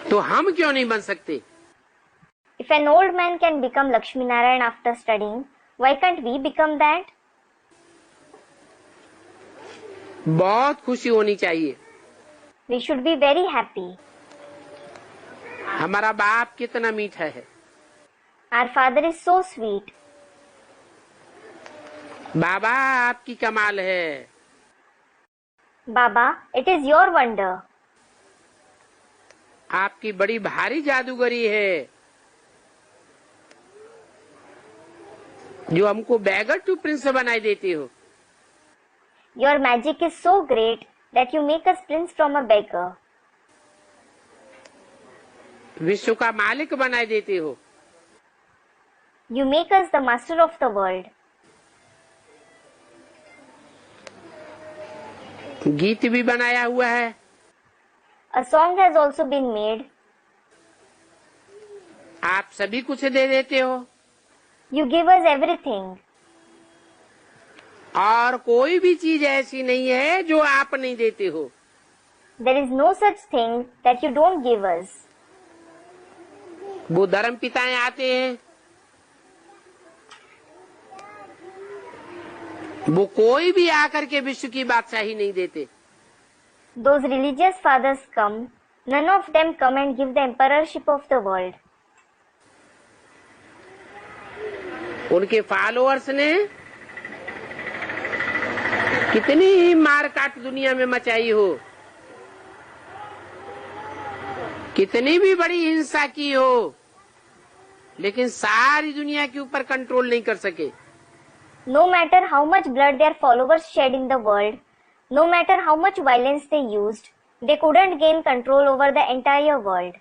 तो हम क्यों नहीं बन सकते? If an old man can become Lakshmi Narayan after studying, why can't we become that? बहुत खुशी होनी चाहिए। We should be very happy. हमारा बाप कितना मीठा है। Our father is so sweet. बाबा आपकी कमाल है। Baba, it is your wonder. आपकी बड़ी भारी जादूगरी है जो हमको बैगर टू प्रिंस बनाई देती हो। Your magic is so great that you make us prince from a beggar. विश्व का मालिक बनाई देती हो। You make us the master of the world. गीत भी बनाया हुआ है। A song has also been made. आप सभी कुछ दे देते हो You give us everything. और कोई भी चीज ऐसी नहीं है जो आप नहीं देते हो। There is no such thing that you don't give us. वो धर्म पिताएं आते हैं, वो कोई भी आकर के विश्व की बादशाही नहीं देते। Those religious fathers come, none of them come and give the emperorship of the world. उनके फॉलोअर्स ने कितनी ही मार काट दुनिया में मचाई हो, कितनी भी बड़ी हिंसा की हो, लेकिन सारी दुनिया के ऊपर कंट्रोल नहीं कर सके। No matter how much blood their followers shed in the world, no matter how much violence they used, they couldn't gain control over the entire world.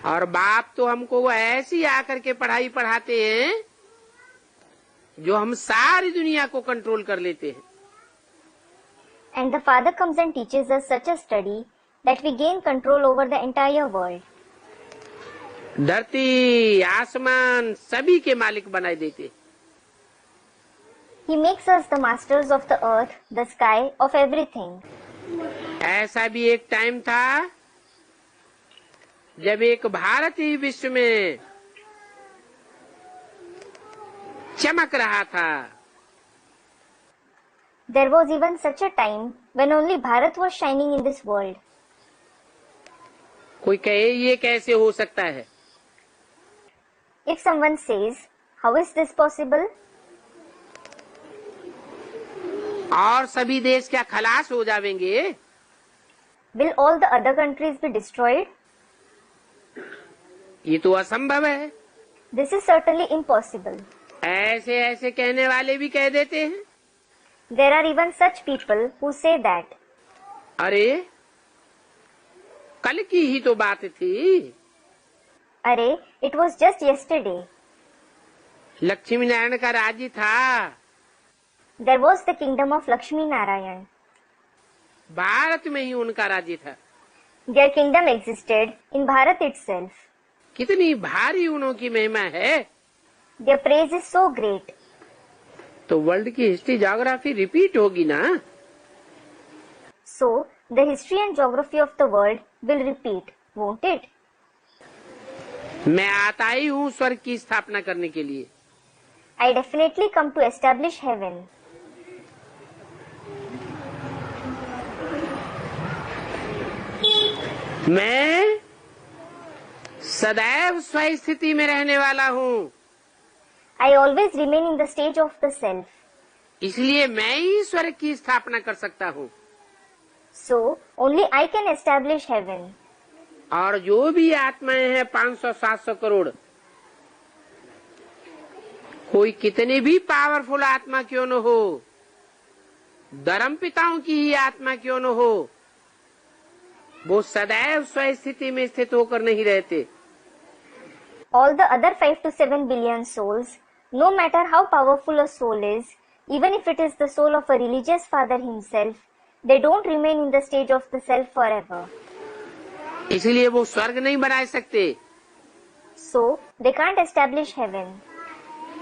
और बाप तो हमको वो ऐसी आकर के पढ़ाई पढ़ाते हैं जो हम सारी दुनिया को कंट्रोल कर लेते हैं। And the Father comes and teaches us such a study that we gain control over the entire world. धरती आसमान सभी के मालिक बनाए देते। He makes us the masters of the earth, the sky, of everything. ऐसा भी एक टाइम था जब एक भारत ही विश्व में चमक रहा था। There was even such a time when only Bharat was shining in this world. कोई कहे ये कैसे हो सकता है? If someone says, how is this possible? और सभी देश क्या खलास हो जाएंगे? Will all the other countries be destroyed? ये तो असंभव है। This is certainly impossible. ऐसे ऐसे कहने वाले भी कह देते हैं। There are even such people who say that. अरे कल की ही तो बात थी। अरे, it was just yesterday. Lakshmi Narayan का राज्य था। There was the kingdom of Lakshmi Narayan. Bharat में ही उनका राज्य था। Their kingdom existed in Bharat itself. कितनी भारी उनकी महिमा है। Their praise is so great. तो वर्ल्ड की हिस्ट्री ज्योग्राफी रिपीट होगी ना। So, the history and geography of the world will repeat, won't it? मैं आता ही हूँ स्वर्ग की स्थापना करने के लिए। I definitely come to establish heaven. मैं सदैव स्वस्थिति में रहने वाला हूँ, I always remain in the stage of the self. इसलिए मैं ही स्वर्ग की स्थापना कर सकता हूँ। So, only I can establish heaven. और जो भी आत्माएं हैं 500-700 करोड़, कोई कितने भी पावरफुल आत्मा क्यों न हो, धर्म पिताओं की ही आत्मा क्यों न हो, वो सदैव स्वस्थिति में स्थित होकर नहीं रहते। All the other 5 to 7 billion souls, no matter how powerful a soul is, even if it is the soul of a religious father himself, they don't remain in the stage of the self forever. इसलिए वो स्वर्ग नहीं बना सकते। So, they can't establish heaven.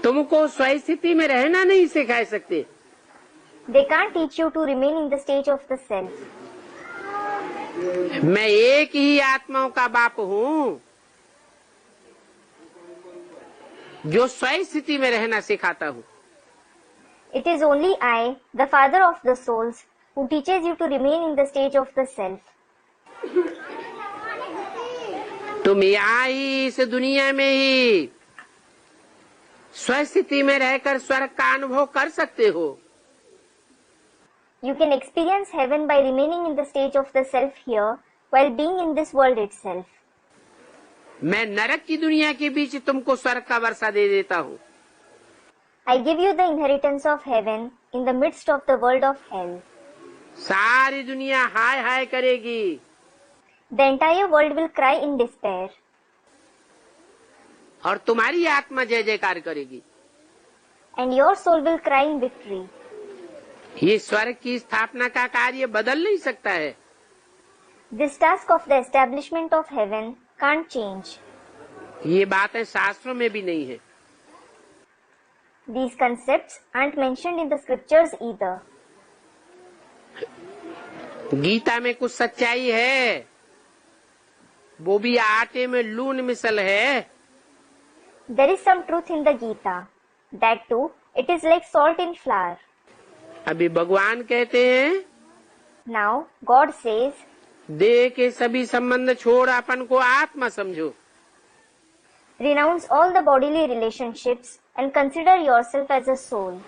तुमको स्वस्थिति में रहना नहीं सिखा सकते। They can't teach you to remain in the stage of the self. मैं एक ही आत्माओं का बाप हूँ जो स्वस्थिति में रहना सिखाता हूँ। It is only I, the father of the souls, who teaches you to remain in the stage of the self. तुम यहाँ ही इस दुनिया में ही स्वस्थिति में रहकर स्वर्ग का अनुभव कर सकते हो। You can experience heaven by remaining in the stage of the self here while being in this world itself. मैं नरक की दुनिया के बीच तुमको स्वर्ग का वर्षा दे देता हूँ। I give you the inheritance of heaven in the midst of the world of hell. सारी दुनिया हाय हाय करेगी। The entire world will cry in despair. और तुम्हारी आत्मा जय जयकार करेगी। And your soul will cry in victory. ये स्वर्ग की स्थापना का कार्य बदल नहीं सकता है। This task of the establishment of heaven can't change. ये बातें शास्त्रों में भी नहीं है। These concepts aren't mentioned in the scriptures either. Gita में कुछ सच्चाई है, वो भी आटे में लून मिसल है। There is some truth in the Gita. That too, it is like salt in flour. अभी भगवान कहते हैं, Now, God says, देह के सभी संबंध छोड़ अपन को आत्मा समझो। renounce all the bodily relationships and consider yourself as a soul.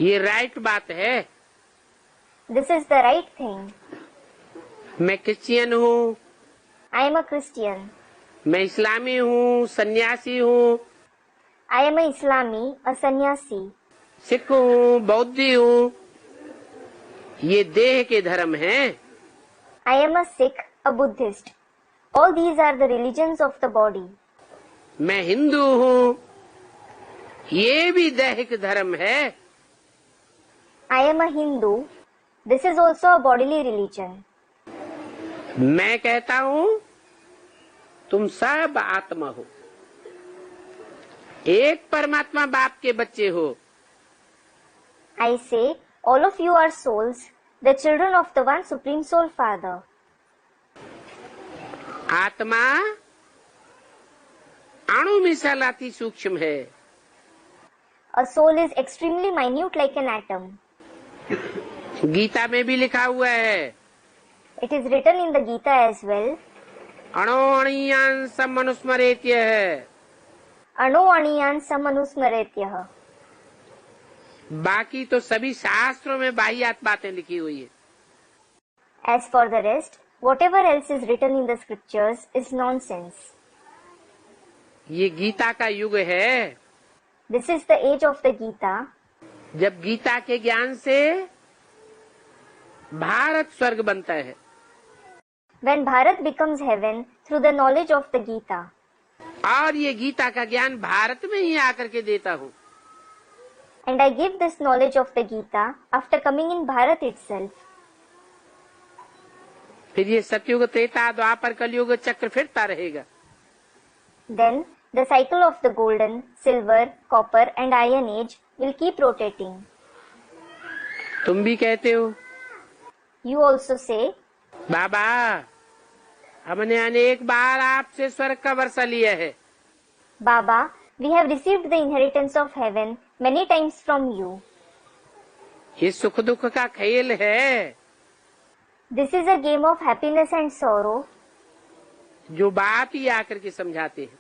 ये राइट बात है। This is the right thing. मैं क्रिश्चियन हूँ, I am a Christian. मैं इस्लामी हूँ, सन्यासी हूँ, I am a Islami, a sannyasi. Sikh हूँ, बौद्धी हूँ, ये देह के धर्म हैं। I am a Sikh, a Buddhist. All these are the religions of the body. मैं हिंदू हूँ, ये भी दैहिक धर्म है। I am a Hindu. This is also a bodily religion. मैं कहता हूँ तुम सब आत्मा हो, एक परमात्मा बाप के बच्चे हो। I say, all of you are souls, the children of the one Supreme Soul Father. आत्मा अणु में अति सूक्ष्म है। A soul is extremely minute like an atom. Gita में भी लिखा हुआ है, It is written in the Gita as well. अणो अणीयान समनुस्मरेत्य है। Anu aniyan samanusmaretyah. बाकी तो सभी शास्त्रों में बाह्यात बातें लिखी हुई है। As for the rest, whatever else is written in the scriptures is nonsense. ये गीता का युग है, This is the age of the Gita, जब गीता के ज्ञान से भारत स्वर्ग बनता है। when Bharat becomes heaven through the knowledge of the Gita. और ये गीता का ज्ञान भारत में ही आकर के देता हूँ। And I give this knowledge of the Gita after coming in Bharat itself. फिर ये सतयुग, त्रेता, द्वापर, कलयुग चक्र फिरता रहेगा। Then the cycle of the golden, silver, copper and iron age will keep rotating. तुम भी कहते हो, You also say, बाबा हमने अनेक बार आपसे स्वर्ग का वर्षा लिया है। Baba, we have received the inheritance of heaven many times from you. ये सुख दुख का खेल है। This is a game of happiness and sorrow, जो बाप ही आकर के समझाते हैं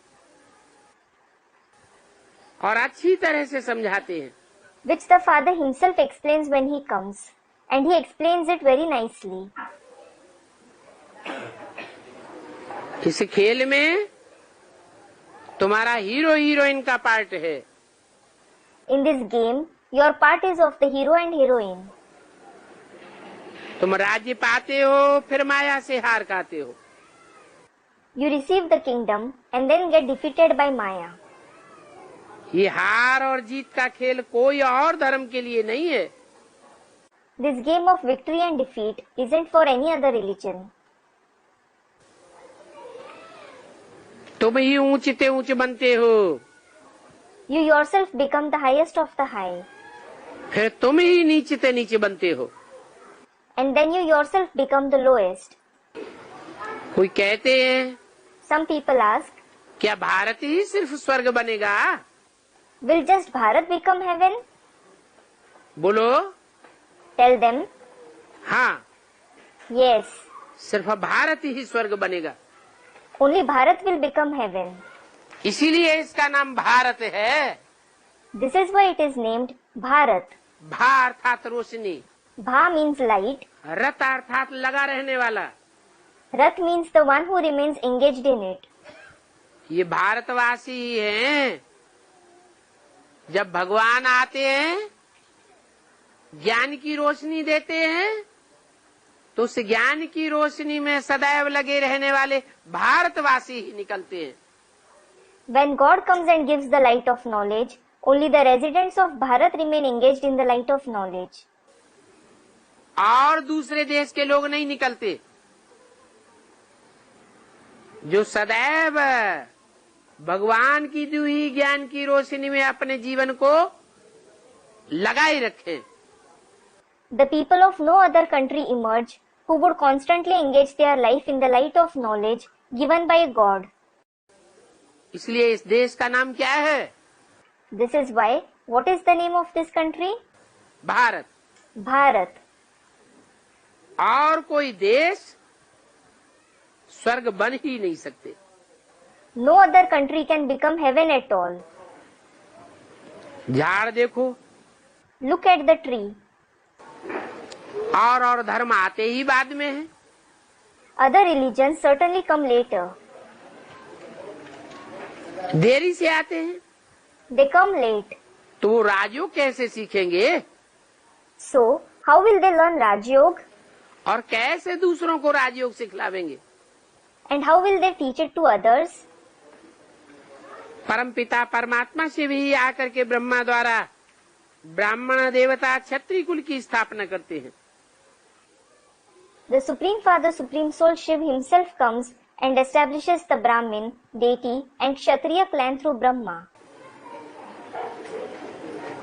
और अच्छी तरह से समझाते हैं। which the father himself explains when he comes, and he explains it very nicely. इस खेल में तुम्हारा हीरो हीरोइन का पार्ट है। In this game, your part is of the hero and heroine. तुम राज्य पाते हो, फिर माया से हार खाते हो। You receive the kingdom and then get defeated by Maya. ये हार और जीत का खेल कोई और धर्म के लिए नहीं है। This game of victory and defeat isn't for any other religion. तुम ही ऊंचते ऊंच बनते हो, You yourself become the highest of the high, फिर तुम ही नीचते नीचे बनते हो। and then you yourself become the lowest. कोई कहते हैं, Some people ask, क्या भारत ही सिर्फ स्वर्ग बनेगा? will just Bharat become heaven? बोलो। Tell them, हाँ, yes, सिर्फ भारत ही स्वर्ग बनेगा। only Bharat will become heaven. इसीलिए इसका नाम भारत है। This is why it is named Bharat. भा अर्थात रोशनी, Bha means light, रत अर्थात लगा रहने वाला। Rat means the one who remains engaged in it. ये भारतवासी ही हैं। जब भगवान आते हैं, ज्ञान की रोशनी देते हैं, तो उस ज्ञान की रोशनी में सदैव लगे रहने वाले भारतवासी ही निकलते हैं। When God comes and gives the light of knowledge, only the residents of Bharat remain engaged in the light of knowledge. और दूसरे देश के लोग नहीं निकलते। जो सदैव भगवान की दी हुई ज्ञान की रोशनी में अपने जीवन को लगाए रखें। The people of no other country emerge who would constantly engage their life in the light of knowledge given by God. इसलिए इस देश का नाम क्या है? This is why, what is the name of this country? Bharat. Bharat. और कोई देश स्वर्ग बन ही नहीं सकते। No other country can become heaven at all. झाड़ देखो, Look at the tree. और धर्म आते ही बाद में है। Other religions certainly come later. देरी से आते हैं, They come late. तो वो राजयोग कैसे सीखेंगे? So, how will they learn Rajyog? और कैसे दूसरों को राजयोग सिखलावेंगे? And how will they teach it to others? परमपिता परमात्मा से भी आकर के ब्रह्मा द्वारा ब्राह्मण देवता क्षत्रिय कुल की स्थापना करते हैं। The Supreme Father, Supreme Soul Shiv himself comes and establishes the Brahmin, deity and Kshatriya clan through Brahma.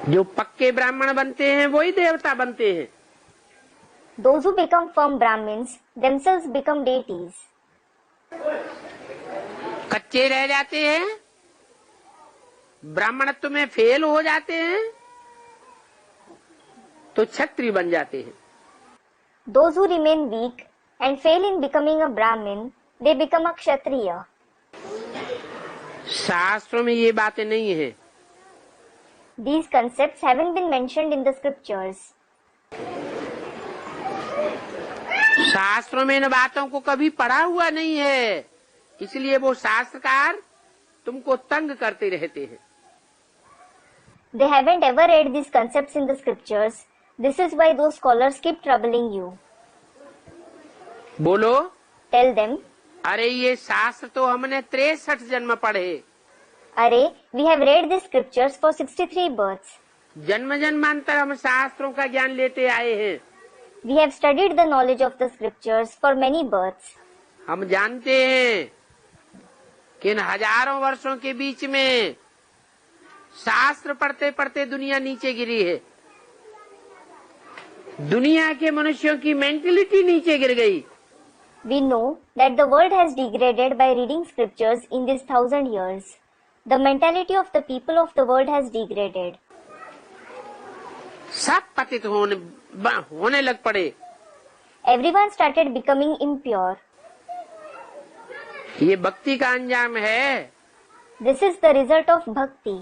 जो पक्के ब्राह्मण बनते हैं वही देवता बनते हैं। Those who become firm Brahmins themselves become deities. कच्चे रह जाते हैं, ब्राह्मणत्व में फेल हो जाते हैं, तो क्षत्रिय बन जाते हैं। Those who remain weak and fail in becoming a Brahmin, they become a Kshatriya. शास्त्रों में ये बातें नहीं है। These concepts haven't been mentioned in the scriptures. शास्त्रों में इन बातों को कभी पढ़ा हुआ नहीं है, इसलिए वो शास्त्रकार तुमको तंग करते रहते हैं। They haven't ever read these concepts in the scriptures. This is why those scholars keep troubling you. बोलो। Tell them, अरे ये शास्त्र तो हमने 63 जन्म पढ़े। Arey, we have read these scriptures for 63 births. जन्म जन्मांतर हम शास्त्रों का ज्ञान लेते आए हैं। We have studied the knowledge of the scriptures for many births. हम जानते हैं कि इन हजारों वर्षों के बीच में शास्त्र पढ़ते पढ़ते दुनिया नीचे गिरी है। दुनिया के मनुष्यों की मेंटलिटी नीचे गिर गई। We know that the world has degraded by reading scriptures in these 1000 years. The mentality of the people of the world has degraded. सब पतित होने लग पड़े। Everyone started becoming impure. ये भक्ति का अंजाम है। This is the result of bhakti.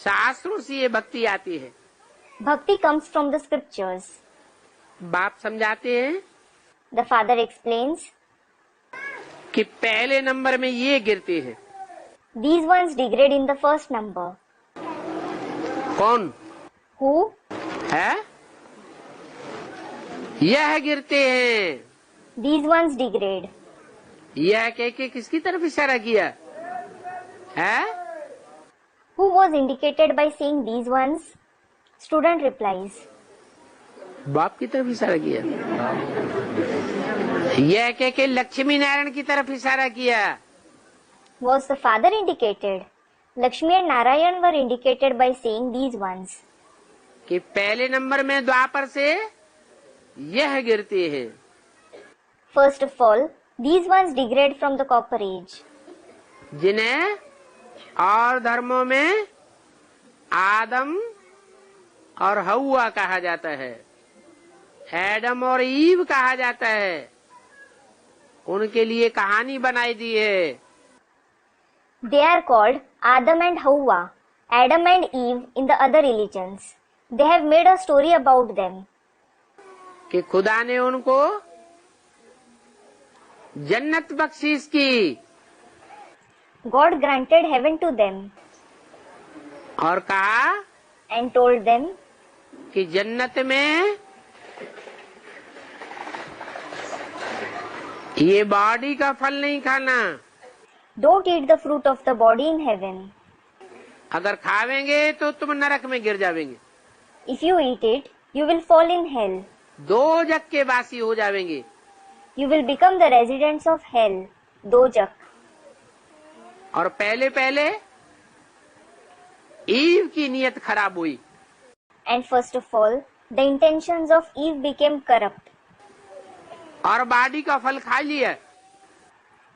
शास्त्रों से ये भक्ति आती है। Bhakti comes from the scriptures. बाप समझाते हैं The father explains, कि पहले नंबर में ये गिरते हैं। these ones degrade in the first number. कौन? Who? है? यह गिरते हैं। These ones degrade. यह कह के किसकी तरफ इशारा किया है? Who was indicated by saying these ones? Student replies, बाप की तरफ इशारा किया। यह कह के लक्ष्मी नारायण की तरफ इशारा किया। was the father indicated? Lakshmi and Narayan were indicated by saying these ones. कि पहले नंबर में द्वापर से यह गिरते हैं। First of all, these ones degrade from the copper age. जिन्हें और धर्मों में आदम और हव्वा कहा जाता है, एडम और ईव कहा जाता है। उनके लिए कहानी बनाई दी है। They are called Adam and Hawa, Adam and Eve in the other religions. They have made a story about them. कि खुदा ने उनको जन्नत बख्शीश की God granted heaven to them और कहा and told them, कि जन्नत में ये बॉडी का फल नहीं खाना। don't eat the fruit of the body in heaven. अगर खावेंगे तो तुम नरक में गिर जावेंगे, If you eat it, you will fall in hell. दो जग के वासी हो जावेंगे। You will become the residents of hell, dojak. और पहले पहले ईव की नियत खराब हुई। And first of all, the intentions of Eve became corrupt, और बॉडी का फल खा लिया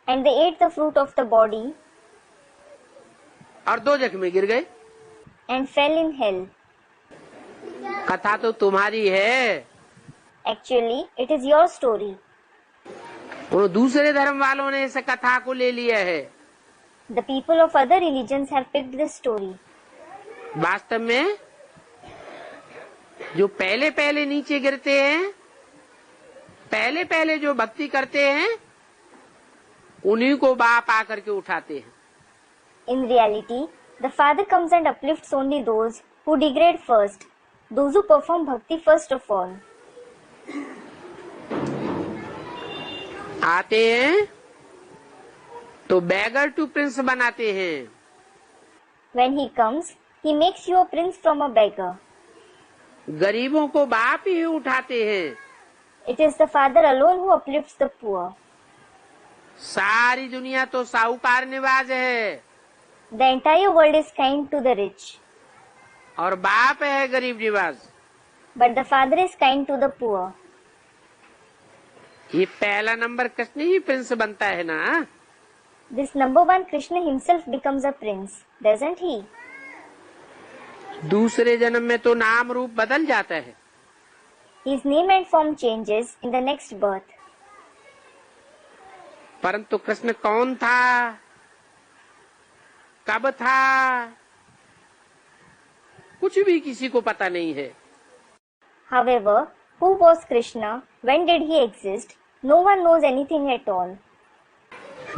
and they ate the fruit of the body और दो जग में गिर गए। and fell in hell. कथा तो तुम्हारी है। Actually, it is your story. उन दूसरे धर्म वालों ने इस कथा को ले लिया है। The people of other religions have picked this story. वास्तव में जो पहले पहले नीचे गिरते हैं, पहले पहले जो भक्ति करते हैं, उन्हीं को बाप आकर के उठाते हैं। In reality, the Father comes and uplifts only those who degrade first, those who perform bhakti first of all. आते हैं तो बैगर टू प्रिंस बनाते हैं। When he comes, he makes you a prince from a beggar. गरीबों को बाप ही उठाते हैं। It is the Father alone who uplifts the poor. सारी दुनिया तो साहूकार निवाज है The entire world is kind to the rich, और बाप है गरीब निवाज। but the Father is kind to the poor. ये पहला नंबर कृष्ण ही प्रिंस बनता है ना। This number one Krishna himself becomes a prince, doesn't he? दूसरे जन्म में तो नाम रूप बदल जाता है। His name and form changes in the next birth. परंतु कृष्ण कौन था, कब था, कुछ भी किसी को पता नहीं है। However, who was Krishna? When did he exist? No one knows anything at all.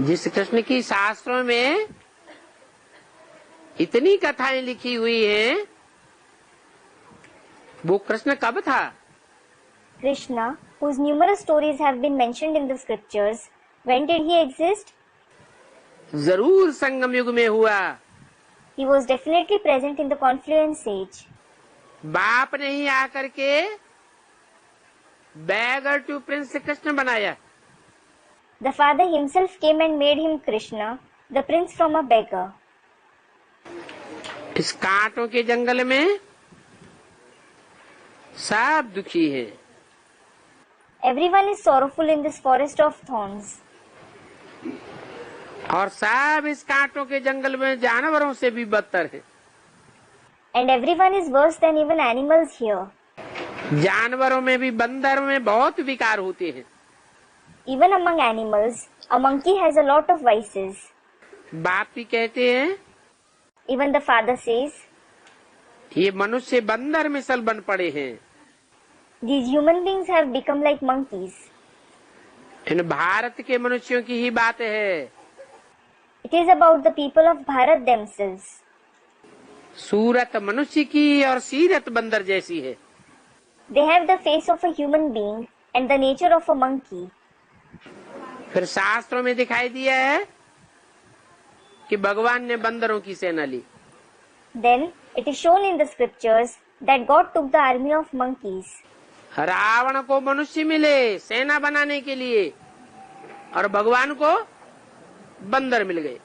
जिस कृष्ण की शास्त्रों में इतनी कथाएं लिखी हुई हैं, वो कृष्ण कब था? Krishna, whose numerous stories have been mentioned in the scriptures, when did he exist? जरूर संगम युग में हुआ। He was definitely present in the confluence age. बाप ने ही आकर के बैगर टू प्रिंस कृष्ण बनाया। The Father himself came and made him Krishna, the prince from a beggar. इस कांटों के जंगल में सब दुखी है। Everyone is sorrowful in this forest of thorns. और सब इस कांटों के जंगल में जानवरों से भी बदतर है। And everyone is worse than even animals here. जानवरों में भी, बंदर में बहुत विकार होते हैं। Even among animals, a monkey has a lot of vices. बाप भी कहते हैं Even the father says, ये मनुष्य बंदर मिसल बन पड़े हैं। these human beings have become like monkeys. इन भारत के मनुष्यों की ही बात है। It is about the people of Bharat themselves. सूरत मनुष्य की और सीरत बंदर जैसी है। They have the face of a human being and the nature of a monkey. फिर शास्त्रों में दिखाई दिया है कि भगवान ने बंदरों की सेना ली। Then it is shown in the scriptures that God took the army of monkeys. Ravan को मनुष्य मिले सेना बनाने के लिए और भगवान को बंदर मिल गए।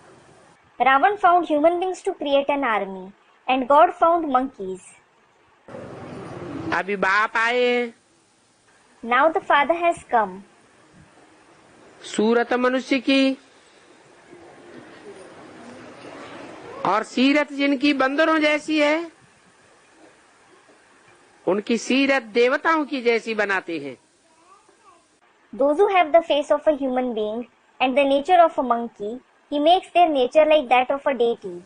Ravan found human beings to create an army and God found monkeys. अभी बाप आए, Now the Father has come. सूरत मनुष्य की और सीरत जिनकी बंदरों जैसी है, उनकी सीरत देवताओं की जैसी बनाते हैं। Those who have the face of a human being and the nature of a monkey, he makes their nature like that of a deity.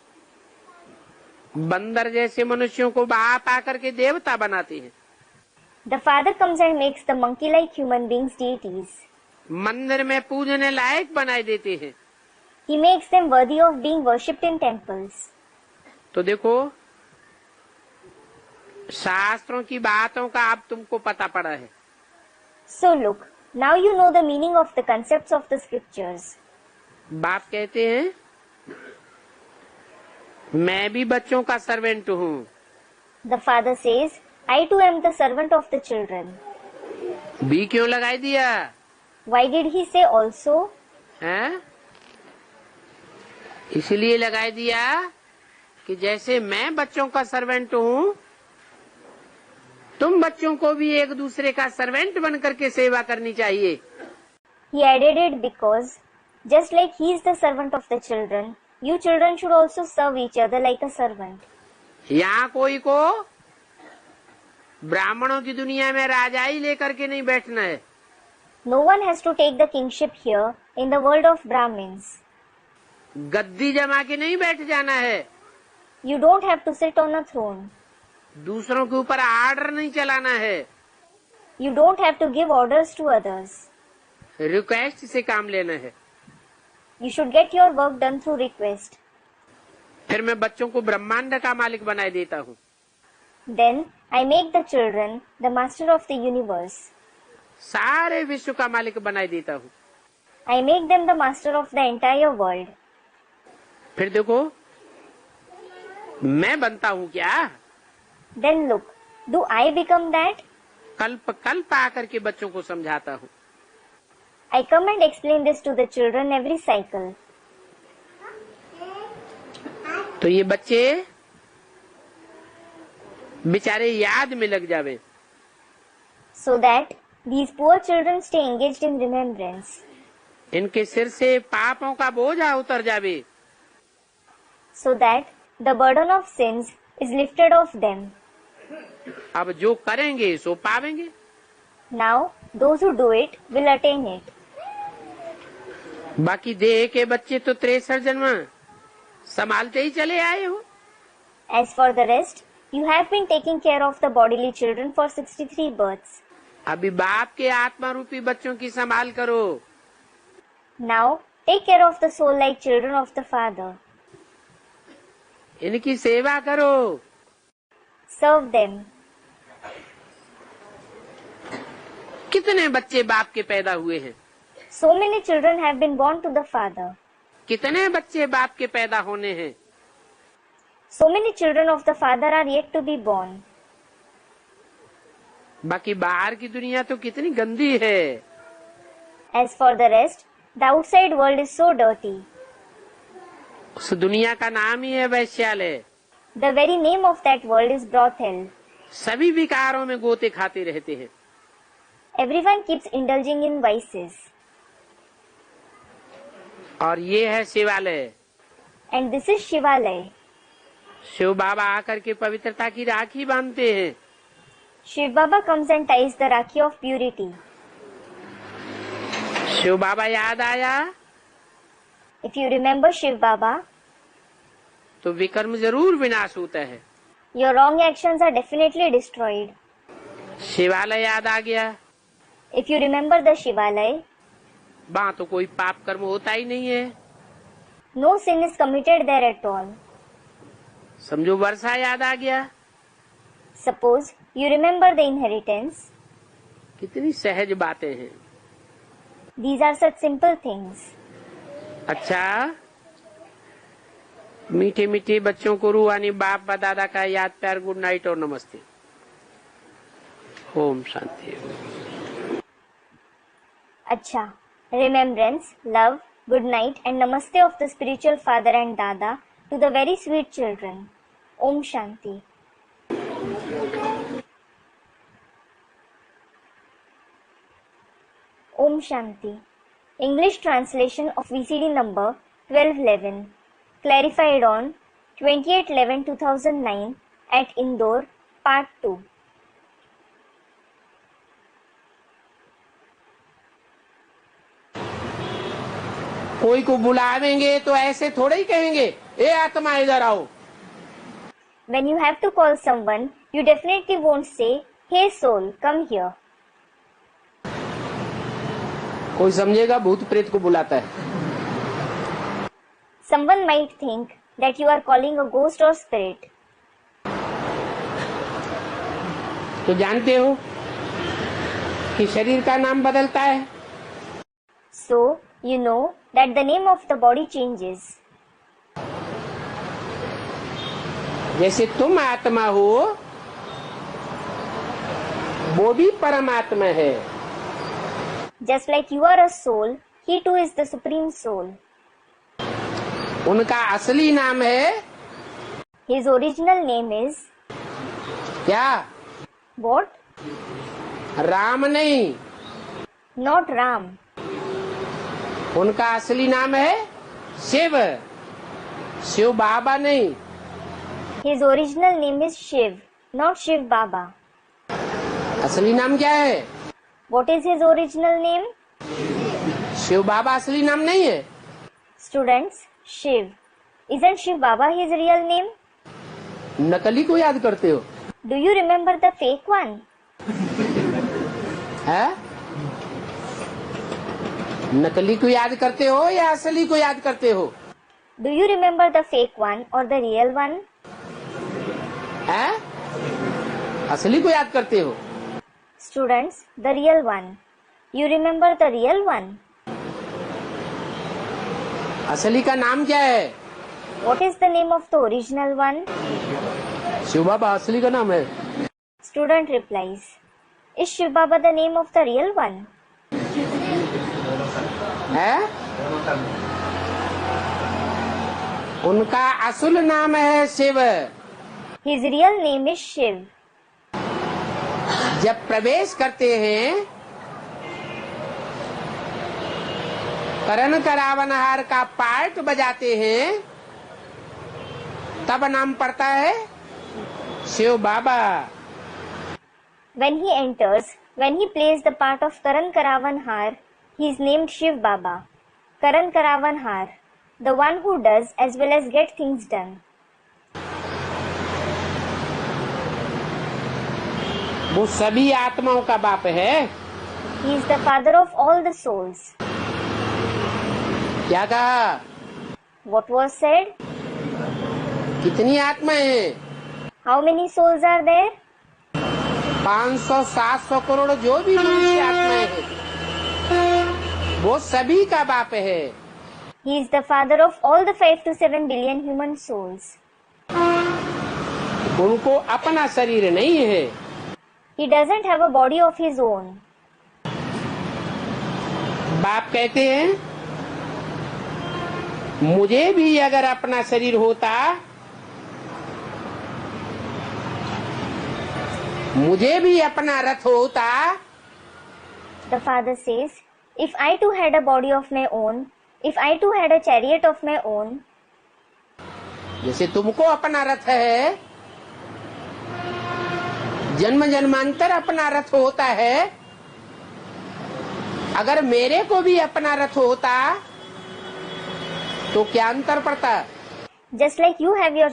बंदर जैसे मनुष्यों को बाप आकर के देवता बनाते हैं। The Father comes and makes the monkey-like human beings deities. मंदिर में पूजने लायक बनाए देते हैं। He makes them worthy of being worshipped in temples. तो देखो, शास्त्रों की बातों का अब तुमको पता पड़ा है। So look, now you know the meaning of the concepts of the scriptures. बाप कहते हैं मैं भी बच्चों का सर्वेंट हूँ। The Father says, I too am the servant of the children. भी क्यों लगाई दिया Why did he say also? है? इसलिए लगाई दिया कि जैसे मैं बच्चों का सर्वेंट हूँ, तुम बच्चों को भी एक दूसरे का सर्वेंट बन करके सेवा करनी चाहिए। He added it because, just like he is the servant of the children, you children should also serve each other like a servant. यहाँ कोई को ब्राह्मणों की दुनिया में राजाई लेकर के नहीं बैठना है। No one has to take the kingship here in the world of Brahmins. गद्दी जमा के नहीं बैठ जाना है। You don't have to sit on a throne. दूसरों के ऊपर आर्डर नहीं चलाना है। You don't have to give orders to others. Request से काम लेना है। You should get your work done through request. फिर मैं बच्चों को ब्रह्मांड का मालिक बनाए देता हूँ। Then I make the children the master of the universe. सारे विश्व का मालिक बनाए देता हूँ। I make them the master of the entire world. फिर देखो, मैं बनता हूँ क्या? Then look, do I become that? कल्प कल्प आकर के बच्चों को समझाता हूँ। I come and explain this to the children every cycle. तो ये बच्चे बेचारे याद में लग जावे। So that these poor children stay engaged in remembrance. इनके सिर से पापों का बोझा उतर जावे। So that the burden of sins is lifted off them. अब जो करेंगे सो पावेंगे। Now those who do it will attain it. बाकी देह के बच्चे तो 63 जन्म संभालते ही चले आए हो। As for the rest, you have been taking care of the bodily children for 63 births. अभी बाप के आत्मा रूपी बच्चों की संभाल करो। Now take care of the soul-like children of the Father. इनकी सेवा करो। Serve them. कितने बच्चे बाप के पैदा हुए हैं? So many children have been born to the Father. कितने बच्चे बाप के पैदा होने हैं? So many children of the Father are yet to be born. बाकी बाहर की दुनिया तो कितनी गंदी है। As for the rest, the outside world is so dirty. उस दुनिया का नाम ही है वैश्यालय। The very name of that world is brothel. सभी विकारों में गोते खाते रहते हैं। Everyone keeps indulging in vices. और ये है शिवालय। And this is Shivalaya. Shiv बाबा आकर के पवित्रता की राखी बांधते हैं। Shiv Baba comes and ties the Rakhi of purity. Shiv बाबा याद आया If you remember Shiv Baba, तो विकर्म जरूर विनाश होता है। your wrong actions are definitely destroyed. शिवालय याद आ गया, If you remember the Shivalaya, वहाँ तो कोई पाप कर्म होता ही नहीं है। no sin is committed there at all. समझो वर्षा याद आ गया, Suppose you remember the inheritance. कितनी सहज बातें हैं। These are such simple things. अच्छा, मीठे मीठे बच्चों को रूहानी बाप व दादा का याद प्यार गुड नाइट और नमस्ते। Om Shanti. Acha, remembrance, love, good night and namaste of the spiritual father and dada to the very sweet children. Om Shanti. Om Shanti. English translation of VCD number 1211. Clarified on 28/11/2009 at Indore, Part 2. कोई को बुलावेंगे तो ऐसे थोड़े ही कहेंगे, ए आत्मा इधर आओ। When you have to call someone, you definitely won't say, "Hey soul, come here." कोई समझेगा भूत प्रेत को बुलाता है। Someone might think that you are calling a ghost or spirit. तो जानते हो कि शरीर का नाम बदलता है। So, you know that the name of the body changes. जैसे तुम आत्मा हो, वो भी परमात्मा है। Just like you are a soul, he too is the supreme soul. उनका असली नाम है His original name is क्या? what? राम नहीं, Not Ram. उनका असली नाम है शिव, शिव बाबा नहीं। His original name is Shiv, not Shiv Baba. असली नाम क्या है? What is his original name? Shiv बाबा असली नाम नहीं है। Students, Shiv. Isn't Shiv Baba his real name? नकली को याद करते हो? Do you remember the fake one? है? नकली को याद करते हो या असली को याद करते हो? Do you remember the fake one or the real one? है? असली को याद करते हो? Students, the real one. You remember the real one? असली का नाम क्या है? What is the name of the original one? Shiv बाबा असली का नाम है। Student replies, is Shiv Baba the name of the real one? है? उनका असल नाम है Shiv. His real name is Shiv. जब प्रवेश करते हैं, करण करावनहार का पार्ट बजाते हैं, तब नाम पड़ता है शिव बाबा। When he enters, when he plays the part of Karan Karavanhar, he is named Shiv Baba. Karan Karavanhar, the one who does as well as get things done. वो सभी आत्माओं का बाप है। He is the father of all the souls. क्या कहा? What was said? कितनी आत्माएं हैं? How many souls are there? 500-700 crore जो भी मनुष्य आत्माएं हैं, वो सभी का बाप है। He is the father of all the 5 to 7 billion human souls. उनको अपना शरीर नहीं है। He doesn't have a body of his own. बाप कहते हैं, मुझे भी अगर अपना शरीर होता, मुझे भी अपना रथ होता। The father says, if I too had a body of my own, if I too had a chariot of my own, जैसे तुमको अपना रथ है, जन्म जन्मांतर अपना रथ होता है, अगर मेरे को भी अपना रथ होता तो क्या अंतर पड़ता? Just like you have your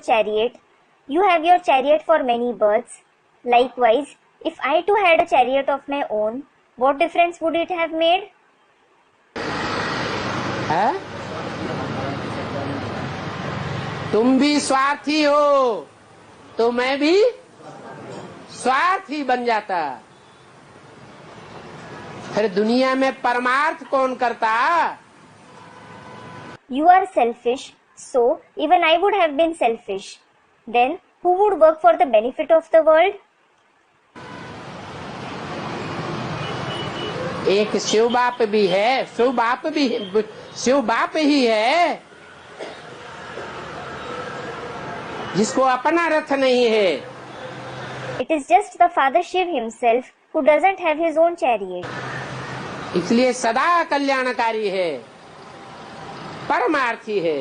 chariot for many births. Likewise, if I too had a chariot of my own, what difference would it have made? है? तुम भी स्वार्थी हो तो मैं भी स्वार्थी बन जाता। फिर दुनिया में परमार्थ कौन करता? You are selfish, so even I would have been selfish. Then who would work for the benefit of the world? एक शिव बाप भी है, शिव बाप ही है जिसको अपना रथ नहीं है। It is just the Father Shiv himself who doesn't have his own chariot. इसलिए सदा कल्याणकारी है, परमार्थी है।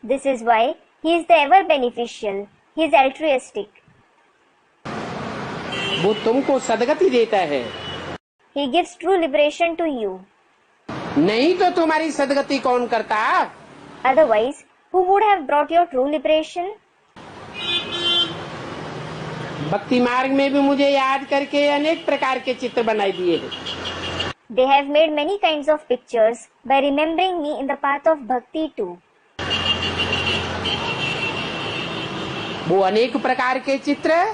This is why he is the ever beneficial. He is altruistic. वो तुमको सदगति देता है, He gives true liberation to you. नहीं तो तुम्हारी सदगति कौन करता? Otherwise, who would have brought your true liberation? भक्ति मार्ग में भी मुझे याद करके अनेक प्रकार के चित्र बनाई दिए हैं। They have made many kinds of pictures by remembering me in the path of bhakti too. वो अनेक प्रकार के चित्र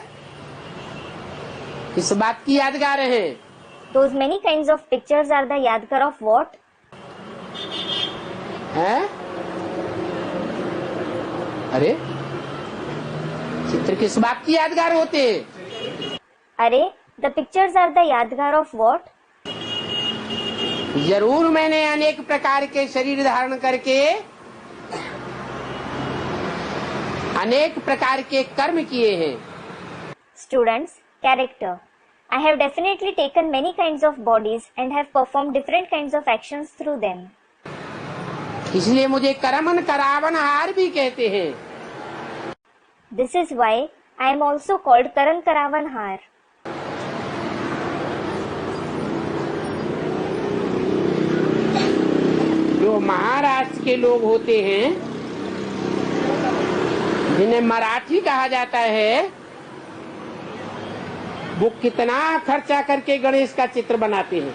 किस बात की यादगार हैं? Those many kinds of pictures are the yadgar of what? हैं? अरे चित्र किस बात की यादगार होते? अरे, the pictures are the yadgar of what? जरूर मैंने अनेक प्रकार के शरीर धारण करके अनेक प्रकार के कर्म किए हैं। Students, character. I have definitely taken many kinds of bodies and have performed different kinds of actions through them. इसलिए मुझे करमन करावन हार भी कहते हैं। This is why I am also called Karan Karavan Har. जो महाराष्ट्र के लोग होते हैं, जिन्हें मराठी कहा जाता है, वो कितना खर्चा करके गणेश का चित्र बनाते हैं।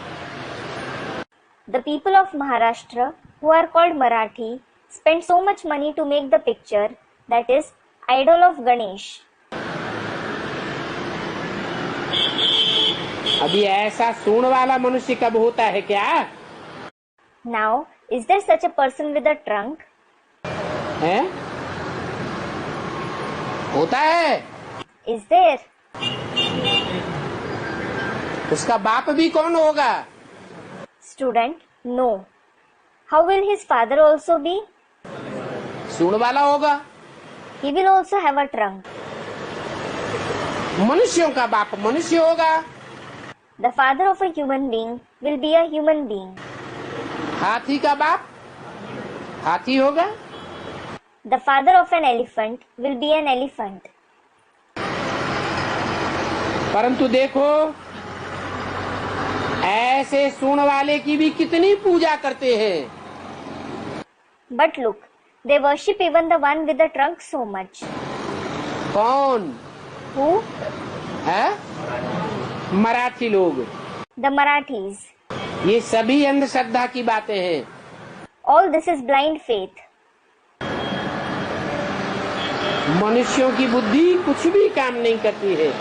The people of Maharashtra, who are called Marathi, spend so much money to make the picture, that is, idol of Ganesh. अभी ऐसा सूंड वाला मनुष्य कब होता है क्या? Now, is there such a person with a trunk? है? होता है। Is there? उसका बाप भी कौन होगा? Student, no. How will his father also be? सूंड वाला होगा। He will also have a trunk. मनुष्यों का बाप मनुष्य होगा। The father of a human being will be a human being. हाथी का बाप हाथी होगा। The father of an elephant will be an elephant. परंतु देखो, ऐसे सूंड वाले की भी कितनी पूजा करते हैं। But look, they worship even the one with the trunk so much. कौन? Who? है? मराठी लोग। The Marathis. ये सभी अंधश्रद्धा की बातें हैं। All this is blind faith. मनुष्यों की बुद्धि कुछ भी काम नहीं करती है।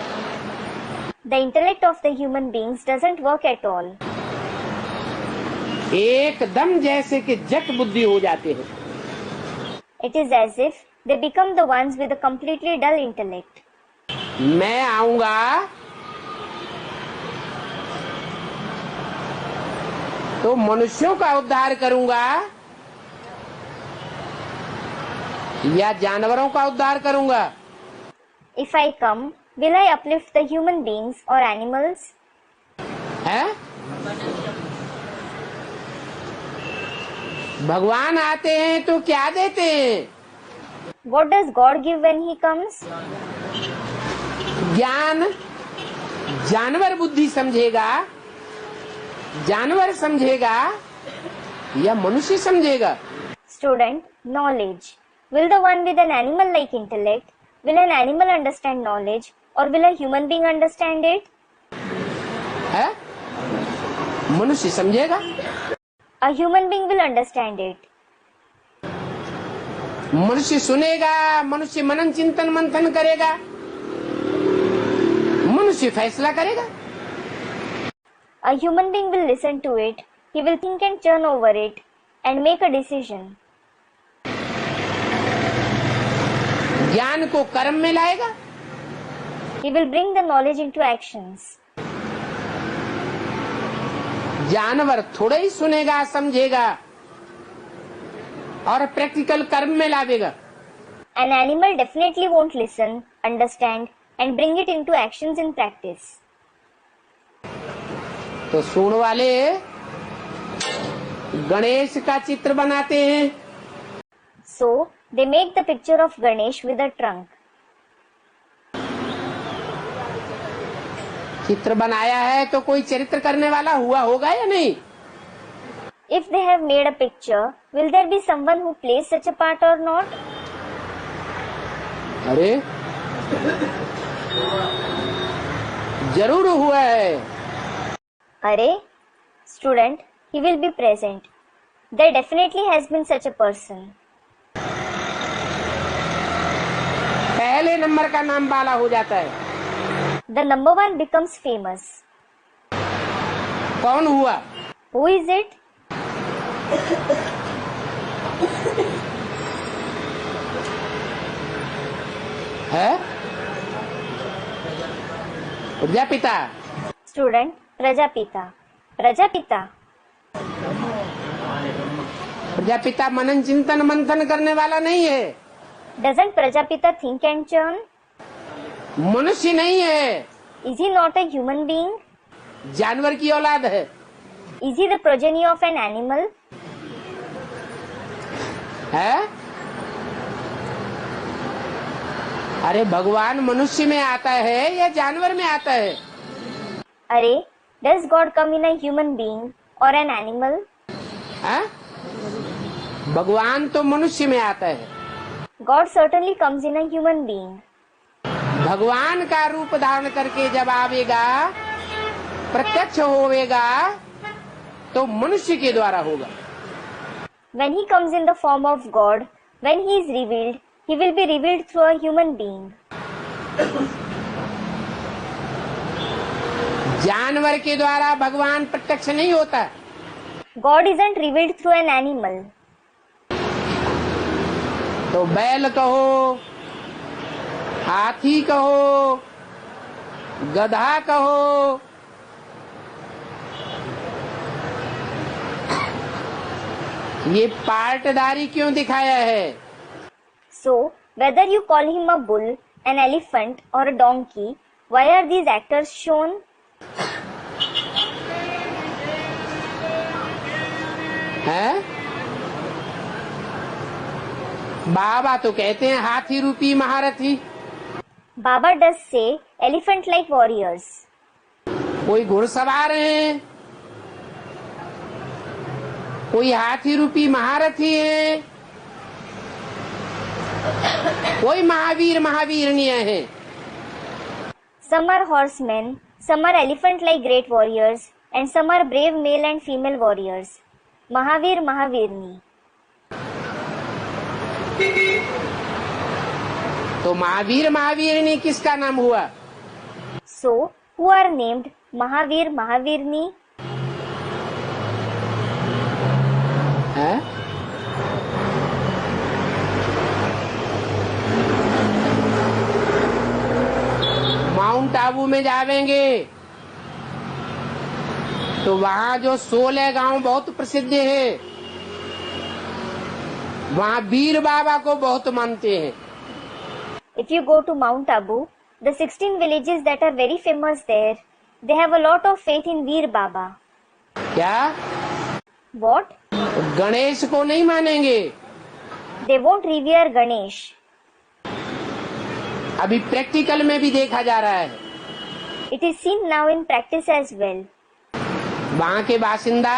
The intellect of the human beings doesn't work at all. एकदम जैसे कि जट बुद्धि हो जाते हैं। It is as if they become the ones with a completely dull intellect. मैं आऊंगा तो मनुष्यों का उद्धार करूंगा या जानवरों का उद्धार करूंगा? If I come, will I uplift the human beings or animals? है? भगवान आते हैं तो क्या देते हैं? What does God give when He comes? ज्ञान जानवर बुद्धि समझेगा, जानवर समझेगा या मनुष्य समझेगा? Student, knowledge. Will the one with an animal-like intellect, will an animal understand knowledge, or will a human being understand it? है? मनुष्य समझेगा। A human being will understand it. मनुष्य सुनेगा, मनुष्य मनन चिंतन मंथन करेगा, मनुष्य फैसला करेगा। A human being will listen to it, he will think and churn over it, and make a decision. ज्ञान को कर्म में लाएगा, He will bring the knowledge into actions. जानवर थोड़ा ही सुनेगा समझेगा और प्रैक्टिकल कर्म में लावेगा। An animal definitely won't listen, understand, and bring it into actions in practice. तो सुन वाले गणेश का चित्र बनाते हैं। So, they make the picture of Ganesh with a trunk. चित्र बनाया है तो कोई चरित्र करने वाला हुआ होगा या नहीं? If they have made a picture, will there be someone who plays such a part or not? अरे जरूर हुआ है। Arey, student, he will be present. There definitely has been such a person. पहले नंबर का नाम वाला हो जाता है। The number one becomes famous. कौन हुआ? Who is it? है Prajapita. Student, Prajapita. Prajapita. Prajapita मनन चिंतन मंथन करने वाला नहीं है। Doesn't Prajapita think and churn? मनुष्य नहीं है, Is he not a human being? जानवर की औलाद है। Is he the progeny of an animal? है? अरे भगवान मनुष्य में आता है या जानवर में आता है? Arey, does God come in a human being or an animal? है? भगवान तो मनुष्य में आता है। God certainly comes in a human being. भगवान का रूप धारण करके जब आवेगा, प्रत्यक्ष होवेगा, तो मनुष्य के द्वारा होगा। When he comes in the form of God, when he is revealed, he will be revealed through a human being. जानवर के द्वारा भगवान प्रत्यक्ष नहीं होता। God isn't revealed through an animal. तो बैल कहो, हाथी कहो, गधा कहो, ये पार्टदारी क्यों दिखाया है? So, whether you call him a bull, an elephant, or a donkey, why are these actors shown? हैं? बाबा तो कहते हैं हाथी रूपी महारथी। Baba does say elephant-like warriors. कोई घुड़सवार हैं, कोई हाथी रूपी महारथी है, कोई महावीर महावीरनियां हैं। Some are horsemen, some are elephant-like great warriors, and some are brave male and female warriors. Mahavir Mahavirni. तो महावीर महावीरनी किसका नाम हुआ? So, who are named Mahavir Mahavirni? है? माउंट आबू में जावेंगे तो वहाँ जो 16 गांव बहुत प्रसिद्ध है, वहाँ वीर बाबा को बहुत मानते हैं। If you go to Mount Abu, the 16 villages that are very famous there, they have a lot of faith in Veer Baba. क्या? What? गणेश को नहीं मानेंगे। They won't revere Ganesh. अभी प्रैक्टिकल में भी देखा जा रहा है। It is seen now in practice as well. वहाँ के बासिंदा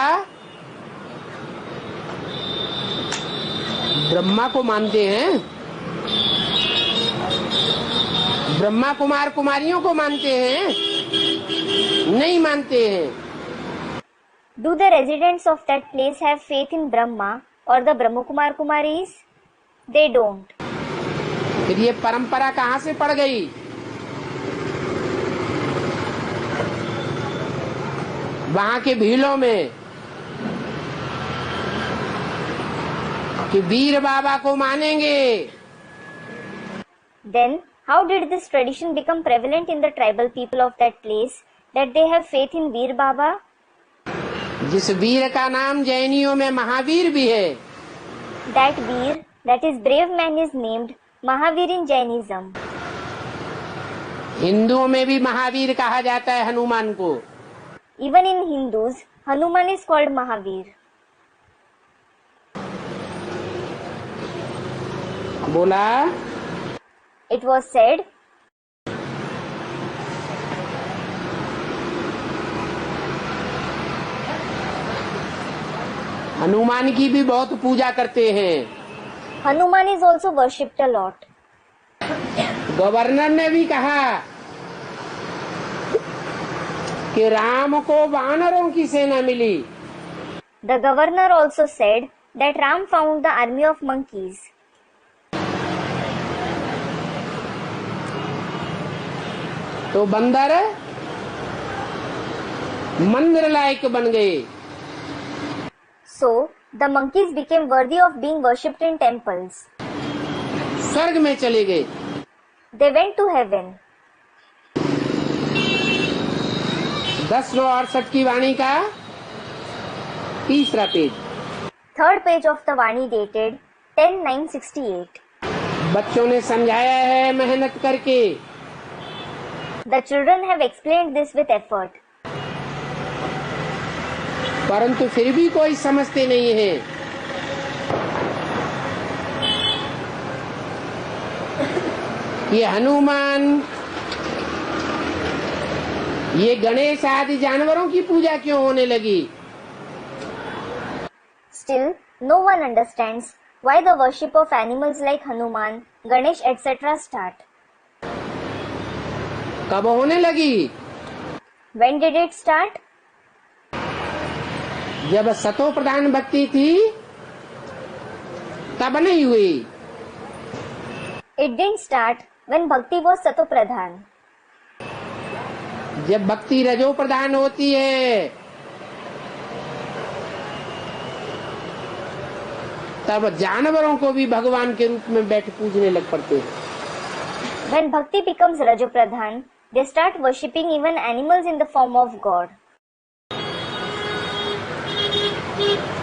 ब्रह्मा को मानते हैं, ब्रह्मा कुमार कुमारियों को मानते हैं, नहीं मानते हैं। Do the residents of that place have faith in Brahma or the Brahma Kumar Kumaris? They don't. फिर ये परंपरा कहाँ से पड़ गई? वहाँ के भीलों में कि वीर बाबा को मानेंगे। Then, how did this tradition become prevalent in the tribal people of that place that they have faith in Veer Baba? जिस वीर का नाम जैनियों में महावीर भी है। That Veer, that is brave man, is named Mahavir in Jainism. हिंदुओं में भी महावीर कहा जाता है हनुमान को। Even in Hindus, Hanuman is called Mahavir. बोला It was said, हनुमान की भी बहुत पूजा करते हैं। Hanuman is also worshipped a lot. Governor ने भी कहा कि राम को वानरों की सेना मिली। The governor also said that Ram found the army of monkeys. तो बंदर मंदिर लायक बन गए। So, the monkeys became worthy of being worshipped in temples. स्वर्ग में चले गए। They went to heaven. 10/68 की वाणी का तीसरा page. Third page of the Vani dated 10/9/68. बच्चों ने समझाया है मेहनत करके। The children have explained this with effort. परंतु फिर भी कोई समझते नहीं है। ये हनुमान, ये गणेश आदि जानवरों की पूजा क्यों होने लगी? Still, no one understands why the worship of animals like Hanuman, Ganesh, etc. start. कब होने लगी? When did it start? जब सतो प्रधान भक्ति थी तब नहीं हुई। It didn't start when bhakti was Sato Pradhan. जब भक्ति रजो प्रधान होती है तब जानवरों को भी भगवान के रूप में बैठ पूजने लग पड़ते हैं। When bhakti becomes Rajo Pradhan, they start worshipping even animals in the form of God.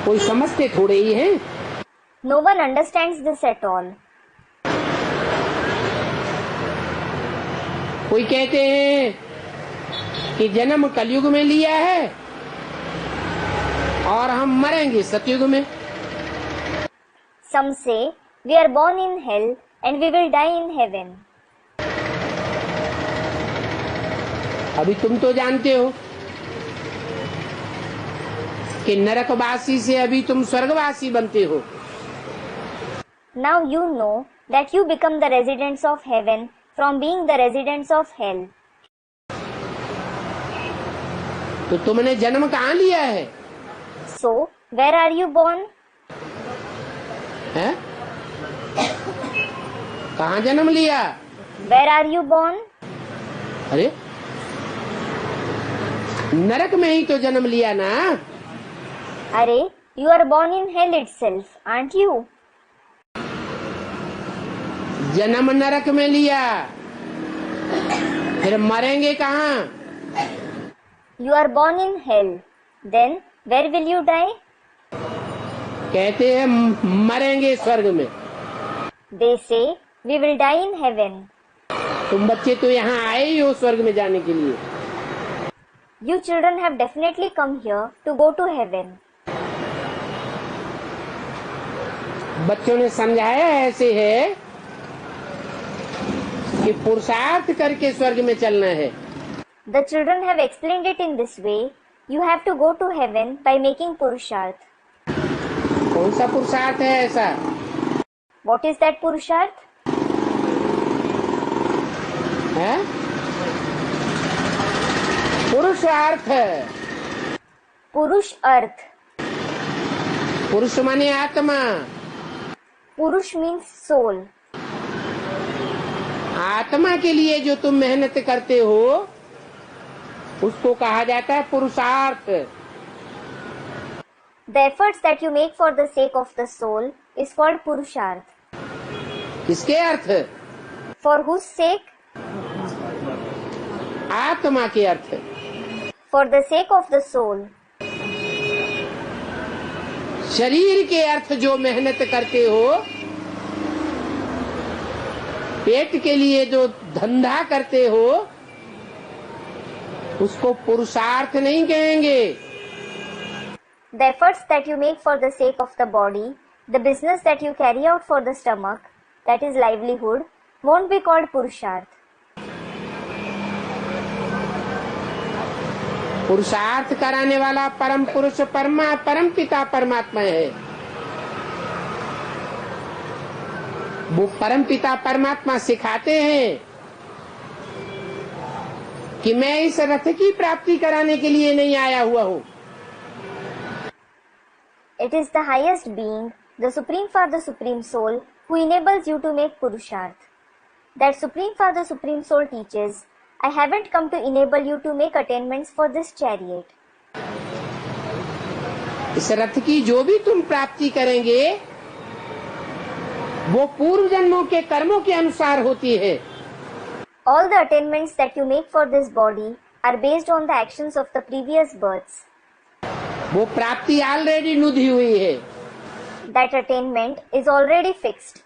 कोई समझते थोड़े ही हैं। No one understands this at all. कोई कहते हैं कि जन्म कलयुग में लिया है और हम मरेंगे सतयुग में। Some say we are born in hell and we will die in heaven. अभी तुम तो जानते हो कि नरकवासी से अभी तुम स्वर्गवासी बनते हो। Now you know that you become the residents of heaven from being the residents of hell. तो तुमने जन्म कहाँ लिया है? So, where are you born? हैं? कहाँ जन्म लिया? Where are you born? अरे नरक में ही तो जन्म लिया ना। अरे, you are born in hell itself, aren't you? जन्म नरक में लिया, फिर मरेंगे कहाँ? You are born in hell. Then, where will you die? कहते हैं मरेंगे स्वर्ग में। They say, we will die in heaven. तुम बच्चे तो यहाँ आए ही हो स्वर्ग में जाने के लिए। You children have definitely come here to go to heaven. बच्चों ने समझाया ऐसे है कि पुरुषार्थ करके स्वर्ग में चलना है। The children have explained it in this way. You have to go to heaven by making purusharth. कौन सा पुरुषार्थ है ऐसा? What is that purusharth? है पुरुषार्थ। पुरुष अर्थ। पुरुष माने आत्मा। पुरुष means soul. आत्मा के लिए जो तुम मेहनत करते हो उसको कहा जाता है पुरुषार्थ। The efforts that you make for the sake of the soul is called purusharth. किसके अर्थ? For whose sake? आत्मा के अर्थ। For the sake of the soul. शरीर के अर्थ जो मेहनत करते हो, पेट के लिए जो धंधा करते हो, उसको पुरुषार्थ नहीं कहेंगे। The efforts that you make for the sake of the body, the business that you carry out for the stomach, that is livelihood, won't be called purusharth. पुरुषार्थ कराने वाला परम पुरुष परम पिता परमात्मा है। वो परम पिता परमात्मा सिखाते हैं कि मैं इस रथ की प्राप्ति कराने के लिए नहीं आया हुआ हूँ। It is the highest being, the Supreme Father, Supreme Soul, who enables you to make purusharth. That Supreme Father, Supreme Soul teaches, I haven't come to enable you to make attainments for this chariot. इस रथ की जो भी तुम प्राप्ति करेंगे वो पूर्व जन्मों के कर्मों के अनुसार होती है। All the attainments that you make for this body are based on the actions of the previous births. वो प्राप्ति ऑलरेडी नुदी हुई है। That attainment is already fixed.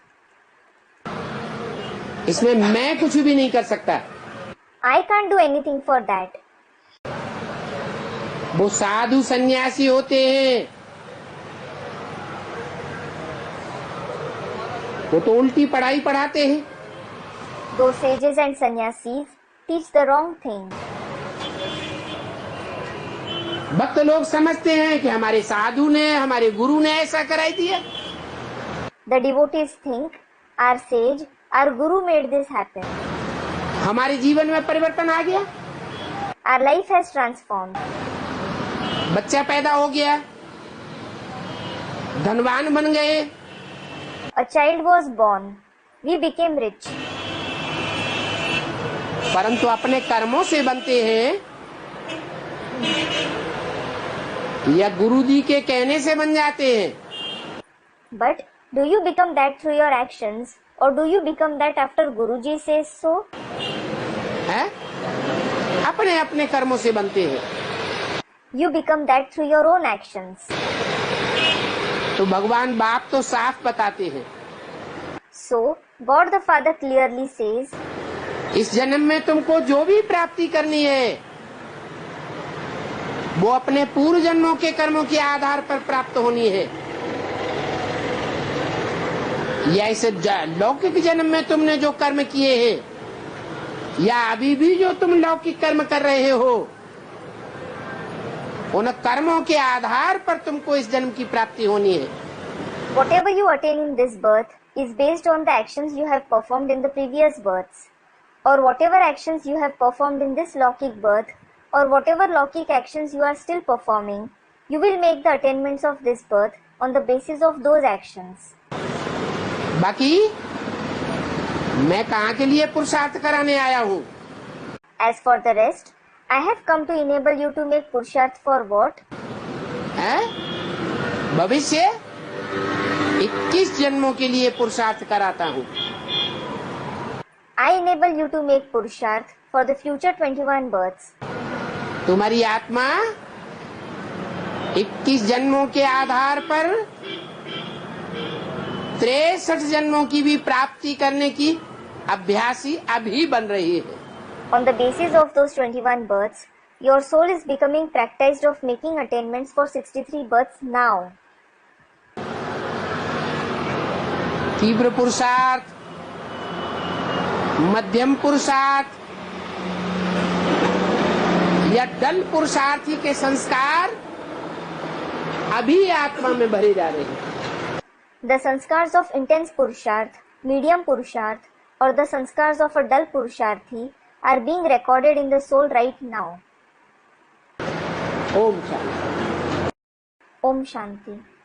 इसमें मैं कुछ भी नहीं कर सकता। I can't do anything for that. वो साधु सन्यासी होते हैं, वो तो उल्टी पढ़ाई पढ़ाते हैं। Those sages and sannyasis teach the wrong thing. भक्त लोग समझते हैं कि हमारे साधु ने, हमारे गुरु ने ऐसा कराई दिया। The devotees think our sage, our guru made this happen. हमारे जीवन में परिवर्तन आ गया। Our life has transformed. बच्चा पैदा हो गया, धनवान बन गए। A child was born. We became rich. परंतु अपने कर्मों से बनते हैं या गुरु जी के कहने से बन जाते हैं? But do you become that through your actions or do you become that after Guruji says so? है? अपने अपने कर्मों से बनते हैं। You become that through your own actions. तो भगवान बाप तो साफ बताते हैं। So God the Father clearly says, इस जन्म में तुमको जो भी प्राप्ति करनी है वो अपने पूर्व जन्मों के कर्मों के आधार पर प्राप्त होनी है। या इस लौकिक जन्म में तुमने जो कर्म किए हैं या अभी भी जो तुम लौकिक कर्म कर रहे हो, उन कर्मों के आधार पर तुमको इस जन्म की प्राप्ति होनी है। whatever you attain in this birth is based on the actions you have performed in the previous births, or whatever actions you have performed in this Lokik birth, or whatever Lokik actions you are still performing, you will make the attainments of this birth on the basis of those actions. बाकी मैं कहाँ के लिए पुरुषार्थ कराने आया हूँ? As for the rest, I have come to enable you to make purusharth for what? है? भविष्य 21 जन्मों के लिए पुरुषार्थ कराता हूँ। I enable you to make purusharth for the future 21 births. तुम्हारी आत्मा 21 जन्मों के आधार पर 63 जन्मों की भी प्राप्ति करने की अभ्यासी अभी बन रही है। On the basis of those 21 births, your soul is becoming practiced of making attainments for 63 births now. तीव्र पुरुषार्थ मध्यम पुरुषार्थ या डल पुरुषार्थी के संस्कार अभी आत्मा में भरे जा रहे हैं. The sanskars of intense purusharth, medium purusharth, or the sanskars of a dull purusharthi are being recorded in the soul right now. Om Shanti. Om Shanti.